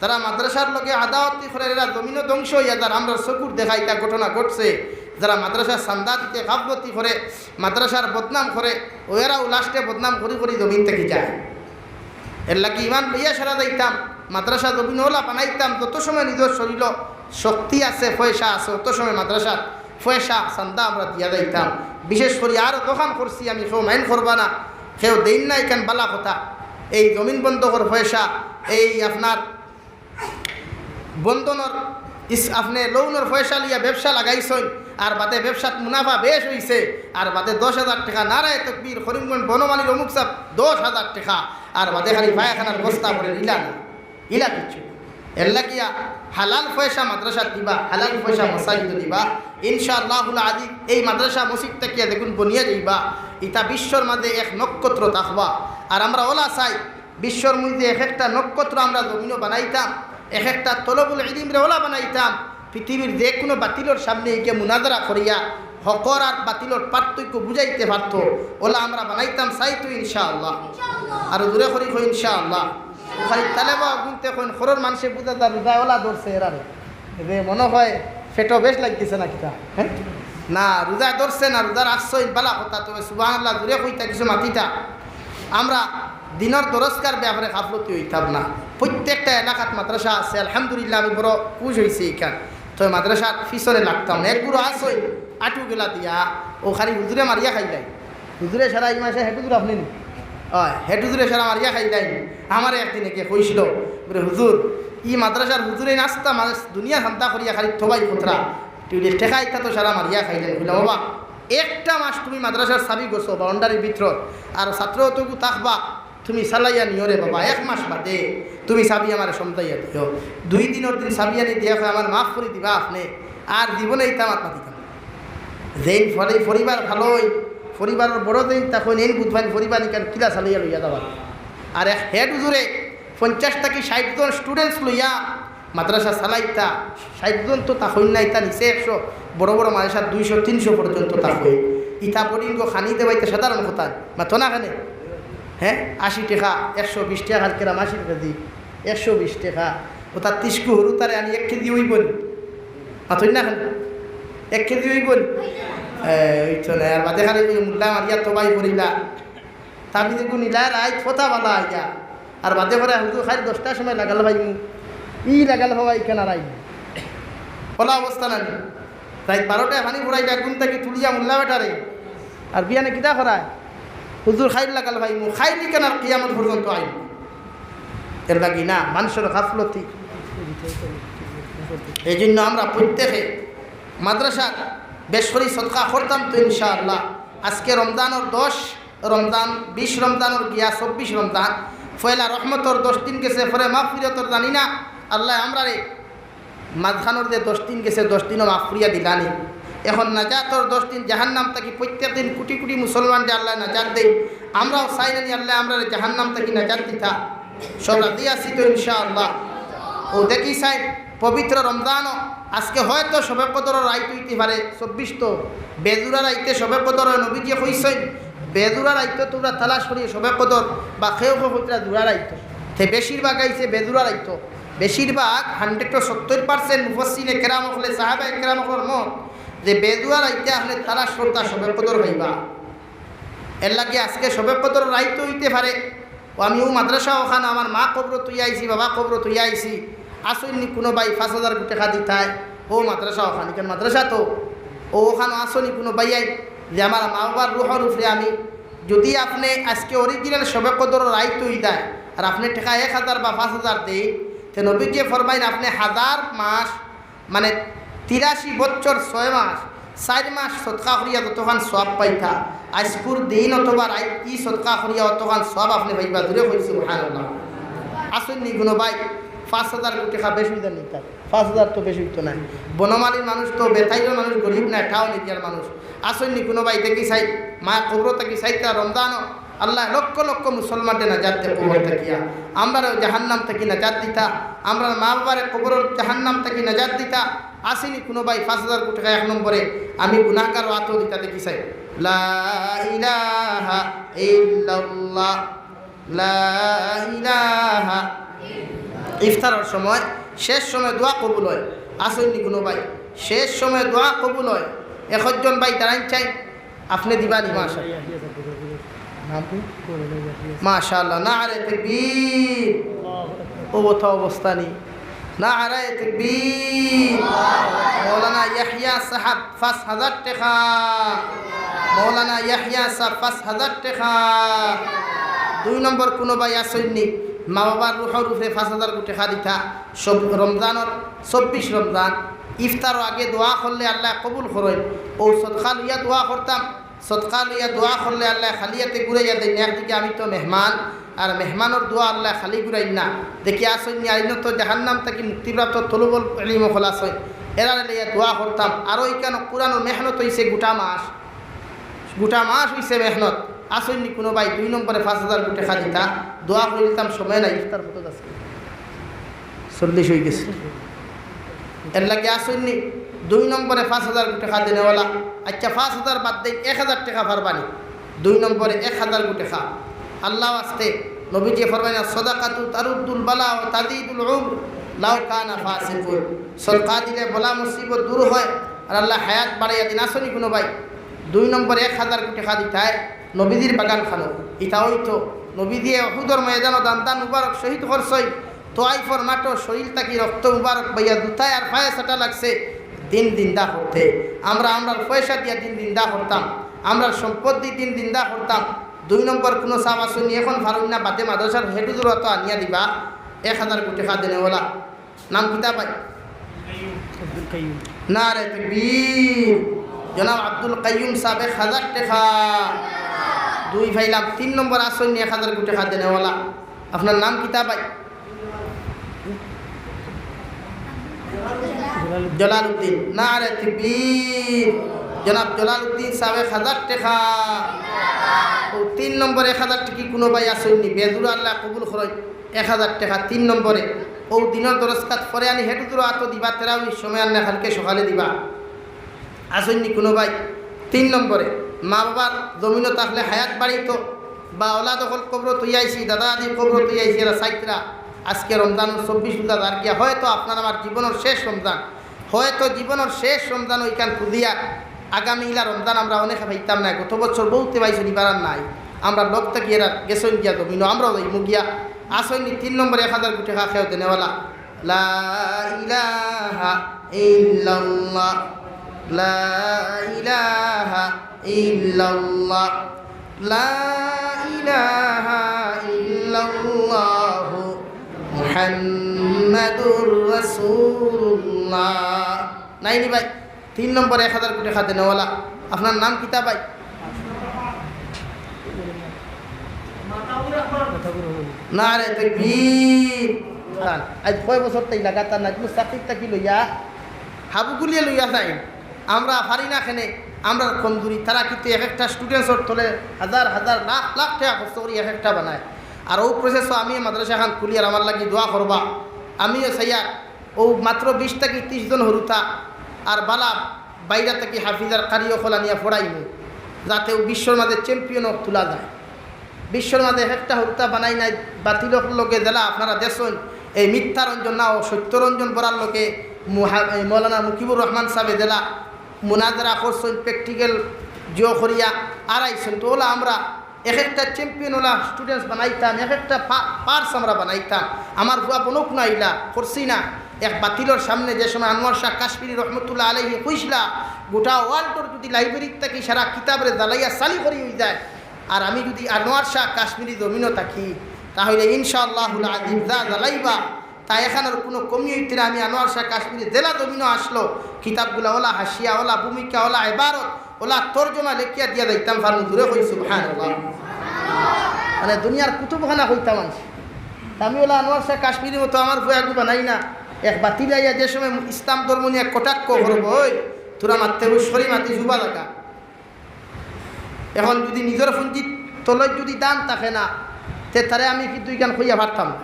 যারা মাদ্রাসার লগে আদাওয়াতি করে এরা জমিনও ধ্বংস হইয়া যারা আমরা চকুর দেখা এটা ঘটনা ঘটছে। যারা মাদ্রাসার চান্দা দিতে গাফলতি করে মাদ্রাসার বদনাম করে ওরাও লাস্টে বদনাম করি করি জমিন থেকে যায়। এর লাগি ইমান লইয়া সারা যাইতাম, মাদ্রাসা জমিন ওলা বানাইতাম। যত সময় নিজের শরীর শক্তি আছে পয়সা আছে অত সময় মাদ্রাসার পয়সা চান্দা আমরা দিয়া যাইতাম। বিশেষ করে আরও দোকান করছি আমি, কেউ মাইন করবা না, কেউ দেন না, এখান বালা কথা। এই জমিন বন্ধকর পয়সা, এই আপনার বন্ধনের আপনি লোনের পয়সা লিয়া ব্যবসা লাগাইছেন, আর বাদে ব্যবসাত মুনাফা বেশ হয়েছে, আর বাদে 10,000 টাকা নারায় তকবীর করিমগঞ্জ বনমালীর অমুক সাহেব 10,000 টাকা, আর বাদে খালি পায়খানার বস্তা করে ইলা না, ইলা কিছু এল্লা গিয়া হালাল পয়সা মাদ্রাসা দিবা, হালাল পয়সা মসজিদ দিবা। ইনশাআল্লাহুল আজিজ এই মাদ্রাসা মসজিদটা কিয়া দেখুন বনিয়া যাইবা, ইটা বিশ্বর মাঝে এক নক্ষত্র থাকবা। আর আমরা ওলা চাই বিশ্বর মধ্যে এক একটা নক্ষত্র আমরা জমিনও বানাইতাম, এক একটা তলবুল ইলমরে ওলা বানাইতাম। পৃথিবীর যে কোনো বাতিলর সামনে একে মুনাজারা করিয়া হকর আর বাতিলর পার্থক্য বুঝাইতে পারত, ওলা আমরা বানাইতাম চাইতো ইনশাআল্লাহ। আর দূরে করি কই ইনশাআল্লাহ। খালি তালেবা গুনতে কোন খরর মানুষে বুঝা তার রোজা ওলা ধরছে এরারে, যে মনে হয় ফেটো বেশ লাগতেছে না কিতা, হ্যাঁ না রোজা ধরছে না, রোজার আসছই বালা কথা। তবে সুবহানাল্লাহ দূরে কইতা কিছু মাতিতা আমরা দিনের দরজকার ব্যাপারে গাফলতি হইতাম না। প্রত্যেকটা এলাকাত মাদ্রাসা আছে আলহামদুলিল্লাহ, আমি বড় খুশ হয়েছি এখান। তো মাদ্রাসার পিছনে লাগতাম না, একগুলো আসই আটু গেলা দিয়া ও খালি হুজুরে মারিয়া খাইলাই, হুজুরে সারা এই মাসে হেটুজুর আপনি হয় হেটুজুরে সারা মারিয়া খাইলাই। আমার একদিন একে কইছিল বলে হুজুর ই মাদ্রাসার হুজুরে নাস্তা মানুষ দুনিয়া শান্তা করিয়া খালি থবাই খতরা তুই ঠেকা ইত্যা তো সারা মারিয়া খাইলেন। বুঝলাম বাবা একটা মাস তুমি মাদ্রাসার চাবি গছো বাউন্ডারির ভিতর, আর ছাত্রটুকু থাকবা তুমি চালাইয়া নিও রে বাবা, এক মাস বাদে তুমি চাবি আমার সমতাইয়া দিও। 2 দিনের দিন চাবি আনি দিয়া আমার মাফ করে দিবা আপনি, আর জীবনে ইতাম আত্মা দিতাম। যেই ফলে পরিবার ভালোই, পরিবারের বড় দিন তখন এই বুধবান পরিবার নিকান কিলা চালাইয়া লইয়া যাবা। আর এক হেড হুজুরে 50 থেকে 60 জন স্টুডেন্টস লইয়া মাদ্রাসা চালাইতা, 60 জন তো তখন না, ইতা নিচে 100, বড় বড় মাদ্রাসা 200-300 পর্যন্ত তখন। ইতা পড়িঙ্গ খানি দেবাইতে সাধারণ কথা মাতো না খানে, হ্যাঁ 80 টাকা 120 টাকা কেরাম 80 টাকা দিই 120 টাকা, ও তার 30 হরু তারে আনি 1 কেজি হইব মাথই না খান 1 কেজি হইব ওইতো না। আর বাদে খালি মুল্লা মারিয়া তোবাই করিলা তাবি দেখুন নিলা রাই ফোতা বালা আইয়া, আর বাদে করে হুজুর খালি 10টার সময় লাগাল ভাই ই লাগাল হওয়াই কেন রাই ওলা অবস্থা না রাত 12টায় পানি ফুরাইলা গুণ থেকে তুলিয়া মুল্লা বেটারে, আর বিয়ানে কিতা করায় হুজুর খাইল লাগাল ভাই মু খাইলি কেন আর কিয়ামত পর্যন্ত আইন। এর লাগি না মানুষের গাফলতি। এই জন্য আমরা প্রত্যেকে মাদ্রাসার বেশ করে সদকা করতাম তো ইনশাআল্লাহ। আজকে রমজানের 10 রমজান 20 রমজানের গিয়া 24 রমজান, ফয়লা রহমতর 10 দিন গেছে, পরে মাগফিরাতর জানি না আল্লাহ আমরা রে মাঝখানোর যে 10 দিন গেছে 10 দিনও মাগফিরা দিলানি। এখন নাজাতর 10 দিন জাহান্নাম থেকে প্রত্যেক দিন কোটি কোটি মুসলমানকে আল্লাহ নাজাত দেয়, আমরাও চাইনি আল্লাহ আমরা জাহান্নাম থেকে নাজাত দিতা সব রাজি আছি তো ইনশাআল্লাহ। ও দেখি চাই পবিত্র রমজানও আজকে হয়তো শবে কদরের রাইত হইতে পারে 24, তো বেজুরা রাইতে শবে কদর নবীজি কইছেন বেজুরা রাইত তোমরা তালাশ করি শবে কদর বা খেয়েও পবিত্রা জুড়া রাইত, তে বেশিরভাগ আইছে বেজুরা রাইত। বেশিরভাগ 170% মুফাসসিরে কেরাম হলে সাহাবা কেরাম হল মত যে বেজুরা রাইতে আসলে তালাশ করতা শবে কদর হইবা। এর লাগে আজকে শবে কদর রাইত হইতে পারে। ও আমিও মাদ্রাসা ওখানে আমার মা কবর তুই আইছি, বাবা কবর তুই আইছি, আসইনি কোনো ভাই 5,000 টাকা দিতায় ও মাদ্রাসা ওখানে কেন মাদ্রাসা তো ও ওখানে আসনি কোনো ভাই আই যে আমার মা বাবার রুহর উপরে আমি যদি আপনি আজকে অরিজিনাল শবে কদর রাইত হই দেয় আর আপনি টাকা 1,000 বা 5,000 দেই, তো নবীজি ফরমাইন আপনি 1000 মাস মানে 83 বছর 6 মাস 4 মাস সদকা করিয়া ততখান সওয়াব পাইতা। আজকুর দিন অথবা রাইত ই সদকা করিয়া অতখান সওয়াব আপনি পাইবা। দূরে কইছি সুবহানাল্লাহ। আসেননি কোনো ভাই 5,000 টাকা বেশি দেন নিতা, 5,000 তো বেশি তো নাই। বনমালীর মানুষ তো বেতাইলের মানুষ গরিব না, ঠাও নিতিয়ার মানুষ। আসেননি কোনো ভাই দেখি চাই মা কবর থাকি চাইতা রমজানও আল্লাহ লক্ষ লক্ষ মুসলমানদের নাজাত দে কবর থাকিয়া, আমরাও জাহান্নাম থেকে নাজাত দিতা, আমরা মা বাবার কবর জাহান্নাম থেকে নাজাত দিতা। আসেনি কোনো ভাই 5,000 টাকা 1 নম্বরে আমি গুনাহগার আতো দিতা দেখি চাই লা ইলাহা ইল্লাল্লাহ লা ইলাহা। ইফতারের সময় শেষ সময় দোয়া কবুল হয়। আসেননি কোনো ভাই শেষ সময় দোয়া কবুল হয়। 1 জন ভাই দাঁড়াই চাই আপনি দিবানি মাশাআল্লাহ। নারে তাকবীর। ও অবস্থা নেই নারে তাকবীর। মৌলানা ইয়াহইয়া ইয়াহিয়া সাহাব ৫,০০০ টাকা, মৌলানা ইয়াহিয়া সাহাব ৫,০০০ টাকা। ২ নম্বর কোনো ভাই আসেননি মা বাবার রুহর উপরে ৫,০০০ টাকা দিতা। সব রমজানের ২৪ রমজান ইফতার আগে দোয়া করলে আল্লাহ কবুল করেন। ও সদকা লইয়া দোয়া করতাম, সদকা লইয়া দোয়া করলে আল্লাহ খালিয়াতে ঘুরাইয়া দেন। একদিকে আমি তো মেহমান, আর মেহমানের দোয়া আল্লাহ খালি ঘুরাই না। দেখি আসেননি আইন তো জাহান্নাম থেকে মুক্তিপ্রাপ্ত তলুবল ইলিম খোলাস হয়, এরা লইয়া দোয়া করতাম। আরও এখানে কোরআনের মেহনত হয়েছে গোটা মাস হয়েছে মেহনত। আসেননি কোনো ভাই ২ নম্বরে ৫,০০০ টাকা দিতা, দোয়া করে দিতাম, সময় নাই। ইফতার কত আছে ৪০ হয়ে গেছে। এর লাগে আসেননি ২ নম্বরে ৫,০০০ টাকা দেনেওয়ালা। আচ্ছা ৫,০০০ বাদ দেয় ১,০০০ টাকা পারবানি। ২ নম্বরে ১,০০০ টাকা আল্লাহ আসতে নবীজি ফরমায় সদাকাতু তারুদ্দুল বালা ও তাজিদুল উমর লাউ কানা ফাসিকুন। সদকা দিলে বলা মুসিবত দূর হয় আর আল্লাহ হায়াত বাড়াইয়া দিন। আসনি কোনো ভাই ২ নম্বরে ১,০০০ টাকা দিতায় নবীজির বাগান খানো। ইটা হইতো নবী দিয়ে অহুদর ময়দান দান মুবারক শহীদ করছই, তোয়াইফর মাটো শরীর তাকি রক্ত মুবারক বাইয়া দুতায় আর ফায়ে সাটা লাগছে। দিন দা করতে আমরা পয়সা দিয়া দিন দা করতাম, আমরা সম্পদ দিয়ে দিন দা করতাম। ২ নম্বর কোনো সাপ আসুন এখন ভারুন না বাদে মাদ্রাসার হেডুদুর তো আনিয়া দিবা ১,০০০ টাকা দেনেওয়ালা। নাম কিতা ভাই? না রে তাকবীর, জনাব আব্দুল কাইয়ুম সাহেব ১,০০০ টাকা। ২ ভাইলাম। ৩ নম্বর আসুন ১,০০০ টাকা দেনেওয়ালা। আপনার নাম কিতা ভাই? জলালউদ্দিন। না রে তাকবীর, জনাব জলালউদ্দিন সাহেব ১,০০০ টাকা। ও ৩ নম্বরে ১,০০০ টাকা কোনো ভাই আসেননি, বেদুর আল্লাহ কবুল করেন ১,০০০ টাকা। ৩ নম্বরে ও দিনের দরজকাত পরে আনি হেঁটু আত দিবা, তেরাউনির সময় আনলে কালকে সকালে দিবা। আসেননি কোনো ভাই। ৩ নম্বরে মা বাবার জমিনও থাকলে হায়াত বাড়িত, বা ওলা দখল কবর তৈয়াইছি, দাদা আদি কবর তৈয়াইছি, এরা সাইতরা আজকে রমজানের ২৪ রোজা আর কি হয়তো আপনার আমার জীবনের শেষ রমজান, হয়তো জীবনের শেষ রমজান ওইখান খুদিয়া আগামী ইলা রমজান আমরা অনেক পাইতাম না। গত বছর বহুতে পাইছি নিবারান নাই, আমরা লোক থেকে এরা গেছেন গিয়া জমিনও আমরাও যাই মুগিয়া। আসেননি ৩ নম্বরে ১,০০০ টাকা খেয়েও দেনেওয়ালা। লা ইলাহা ইল্লাল্লাহ, লা ইলাহা ইল্লাল্লাহ, লা ইলাহা ইল্লাল্লাহু মুহাম্মাদুর রাসূলুল্লাহ। নাইনি ভাই ৩ নম্বরে ১,০০০ টাকা দেনেওয়ালা। আপনার নাম কিতা ভাই? না রে তাকবীর। আজ কয় বছর তাই লাগাতার নাজমুস সাকিব তাকি লইয়া হাবুগুলিয়ে লইয়া যাই আমরা পারি না খেনে আমরা কমজুরি। তারা কিন্তু এক একটা স্টুডেন্টসর তলে হাজার লাখ টাকা খরচ করি এক একটা বানায়। আর ও প্রসেসও আমি মাদ্রাসা খান খুলি আর আমার লাগি দোয়া করবা। আমিও সাইয়া ও মাত্র ২০ থেকে ৩০ জন হরুতা আর বালা বাইরা থেকে হাফিজার কারিও খোলা নিয়ে ফোড়াইনি, যাতে ও বিশ্বর মাঝে চ্যাম্পিয়ন তোলা যায়। বিশ্বর মাঝে একটা হত্যা বানাই নাই বাতিলক লোকে দিলা আপনারা দেখুন। এই মিথ্যা রঞ্জন না ও সত্যরঞ্জন বরার লোকে মৌলানা মুকিবুর রহমান সাহেব দিলা মুনাজারা করছেন, প্র্যাকটিক্যাল জিও করিয়া আড়াইছেন। তো ওলা আমরা এক একটা চ্যাম্পিয়ন ওলা স্টুডেন্টস বানাইতাম, এক একটা পার্স আমরা বানাইতাম। আমার ভুয়া বনুক না ইলা করছি না। এক বাতিলর সামনে যে সময় আনোয়ার শাহ কাশ্মীরি রহমতুল্লাহ আলাইহি কইসলা গোটা ওয়ার্ল্ডর যদি লাইব্রেরির থাকি সারা কিতাবের জ্বালাইয়া চালি করি হয়ে যায়, আর আমি যদি আনোয়ার শাহ কাশ্মীরি জমিনও থাকি, তাহলে ইনশাআল্লাহুল আজিম যা জ্বালাইবা তা এখানের কোনো কমি হইতে আমি আনোয়ার শাহ কাশ্মীরি জেলা জমিনও আসলো কিতাবগুলা ওলা হাসিয়া ওলা ভূমিকা ওলা এবারত ওলা তর্জমা লেখিয়া দিয়া যাইতাম। ফারু দূরে হই সুবহানাল্লাহ। মানে দুনিয়ার কুতুবখানা হইতাম আনছি। আমি ওলা আনোয়ার শাহ কাশ্মীরি মতো আমার ভয়াগু বানাই না। এক বাতিলাইয়া যে সময় ইসলাম ধর্ম নিয়ে কটাক্ষ করবো, ওই তোরা মারতে সরি মাতি জুবা লাগা। এখন যদি নিজের পুঁজির তলত যদি দান থাকে না, তে তারে আমি কিন্তু ইখান খুঁজা পারতাম না।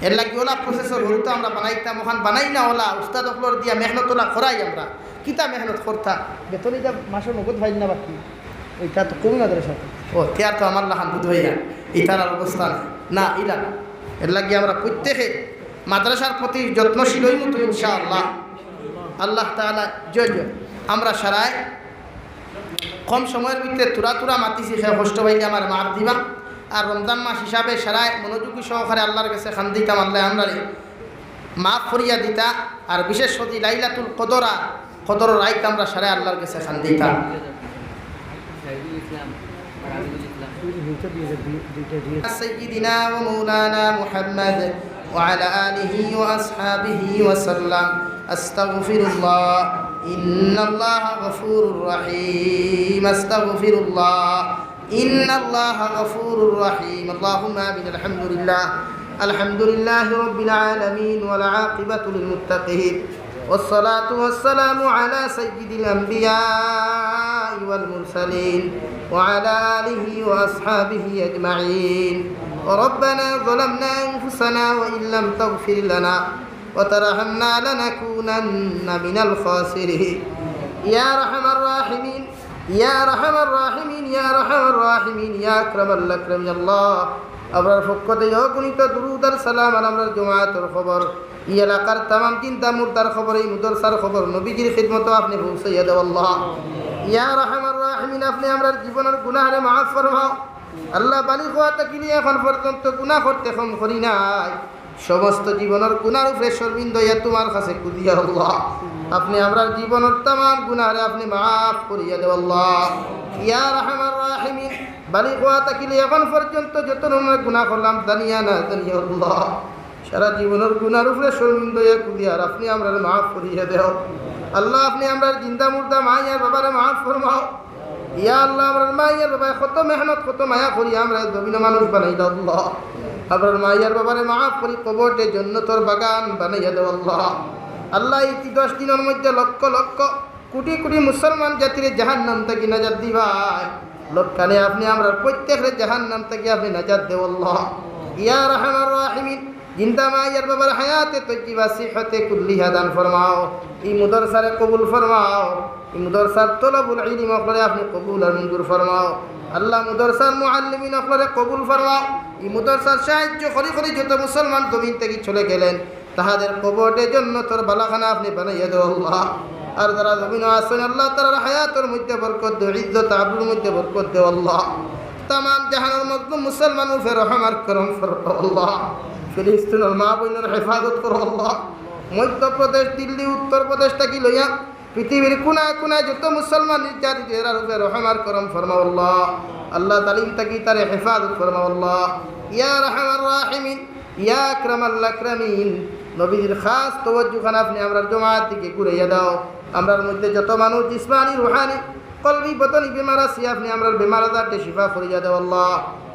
এর লাগে ওলা প্রসেসর হতো আমরা বানাইতাম, ওখান বানাই না ওলা উস্তাদ অকলর দিয়া মেহনত ওলা করাই আমরা। কিতা মেহনত করতা বেতন যা মাসের নগদ ভাই না বাকি ওইটা তো কমি মাদ্রাসা। ওতিয়ার তো আমার লাখান বুধ হইয়া ইটার অবস্থা না ইলা। এর লাগে আমরা প্রত্যেকে মাদ্রাসার প্রতি যত্নশীল হই মতো ইনশাআল্লাহ। আল্লাহ তাআলা জয় জয়। আমরা সারায় কম সময়ের ভিতরে তুরা মাতিছি, সে কষ্ট পাইলে আমার মাফ দিবা। আর রমজান মাস হিসাবে সারায় মনোযোগী সহকারে আল্লাহর কাছে খান দিতাম, আল্লাহ আমরা মাফ করিয়া দিতা। আর বিশেষ করে লাইলাতুল কদরা কতর রাইত আমরা সারে আল্লাহর কাছে খান দিতাম سيدنا ومولانا محمد وعلى آله وأصحابه وسلم أستغفر الله إن الله غفور رحيم أستغفر الله إن الله غفور رحيم اللهم آمين الحمد لله رب العالمين والعاقبة للمتقين والصلاة والسلام على سيد الأنبياء والمرسلين وعلى آله وأصحابه أجمعين وربنا ظلمنا أنفسنا وإن لم تغفر لنا وترحمنا لنكونن من الخاسرين يا أرحم الراحمين يا أرحم الراحمين يا أرحم الراحمين يا أكرم الأكرمين الله أبرار فقط يوكنيت درود السلام على أمر الجماعة الخبر এই এলাকার তামাম চিন্তা মুর্দার খবর এই মুদরসার খবর নবীজির খিদমত আপনি পৌঁছাইয়া দেও আল্লাহ ইয়া রাহমার রাহিমিন আপনি আমরা জীবনের গুনাহরে মাফ ফরমাও আল্লাহ বালিগ হওয়া তাকিনি এখন পর্যন্ত গুনাহ করতে কম করি নাই সমস্ত জীবনের গুনার উপরে শর্মিন্দা ইয়া তোমার কাছে কুদিয়া আল্লাহ আপনি আমরা জীবনের তামাম গুনাহরে আপনি মাফ করিয়া দেও আল্লাহ ইয়া রাহমার রাহিমিন বালিগ হওয়া তাকিনি এখন পর্যন্ত যত আমরা গুনাহ করলাম জানিয়া না জানিয়া আল্লাহ সারা জীবনের গুনার উপরে শর্মিন্দা ইয়া কুদিয়া আর আপনি আমরা মাফ করিয়া দেও আল্লাহ আপনি আমরা জিন্দা মুর্দা মাইয়ার বাবারে মাফ ফরমাও ইয়া আল্লাহ আমরা মাইয়ার বাবা কত মেহনত কত মায়া করি আমরা জমিনে মানুষ বানাই দাও আল্লাহ আমরা মাইয়ার বাবারে মাফ করি কবরে জান্নাতের বাগান বানাইয়া দাও আল্লাহ আল্লাহ এই 10 দিনের মধ্যে লক্ষ লক্ষ কোটি কোটি মুসলমান জাতির জাহান্নাম থেকে নাজাত দিবাই লক্ষানে আপনি আমরা প্রত্যেকের জাহান্নাম থেকে আপনি নাজাত দেও আল্লাহ ইয়া রাহমার রাহিমিন জিন্দা মাইয়ার বাবার হায়াতে তৈবা সিহতে কুল্লিহা দান ফরমাও এই মুদরসারে কবুল ফরমাও এই মুদরসার তলবুল ইলম করে আপনি কবুল আর মঞ্জুর ফরমাও আল্লাহ মুদরসার মুআল্লিমিন করে কবুল ফরমাও এই মুদরসার সাহায্য করি করি যত মুসলমান জমিন থেকে চলে গেলেন তাহাদের কবরের জন্য তোর বালাখানা আপনি বানাইয়া দেও আল্লাহ আর যারা জমিন আছেন আল্লাহ তার হায়াতের মধ্যে বরকত দেও ইজ্জত আবরুর মধ্যে বরকত দেও আল্লাহ तमाम जहानर मजलूम मुसलमानों पे रहम और करम फरमा अल्लाह फिलिस्तीन और माँ बहनों हिफाजत करो अल्लाह मध्य प्रदेश दिल्ली उत्तर प्रदेश तक लइया पृथ्वीर कुना कुना जो मुसलमान जाति तेरा रूपे रहम और करम फरमा अल्लाह अल्लाह तालीम तक तारे हिफाजत फरमा अल्लाह या रहमान राहिमीन या अक्रमल अक्रमीन नबीर खास तवज्जो खान अपने আমরা জমাত থেকে ঘুরাইয়া দাও আমরার মধ্যে যত মানুষ জিসমানি রুহানি কলবি বদনি বিমার আছে আপনি আমরার বিমার আজারতে শিফা করিয়া দাও আল্লাহ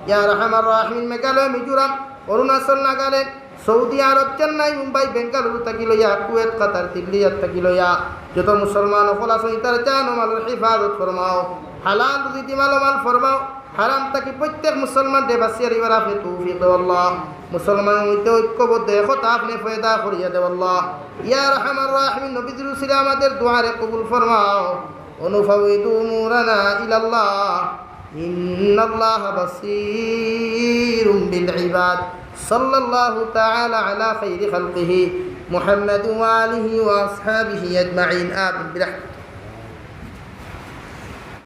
ইয়া রাহমার রাহিমিন মেঘালয় মিজোরাম অরুণাচল নাগাল্যান্ড সৌদি আরব চেন্নাই মুম্বাই বেঙ্গালুরু থাকি লইয়া কুয়েত কাতার দিল্লিয়াত থাকি লইয়া যত মুসলমান সকল আছে তার জান ও মালের হিফাজত ফরমাও হালাল রুজি মাল ফরমাও হারাম থাকি প্রত্যেক মুসলমান দেবাসিয়ার ইবার আপনি তৌফিক দাও আল্লাহ মুসলমানের মধ্যে ঐক্যবদ্ধ একতা আপনি পয়দা করিয়া দেও আল্লাহ ইয়া রাহমার রাহিমিন নবীর উসিলা আমাদের দুআরে কবুল ফরমাও ونفوض أمورنا إلى الله إن الله بصير بالعباد صلى الله تعالى على خير خلقه محمد وآله وأصحابه أجمعين آمين برحمته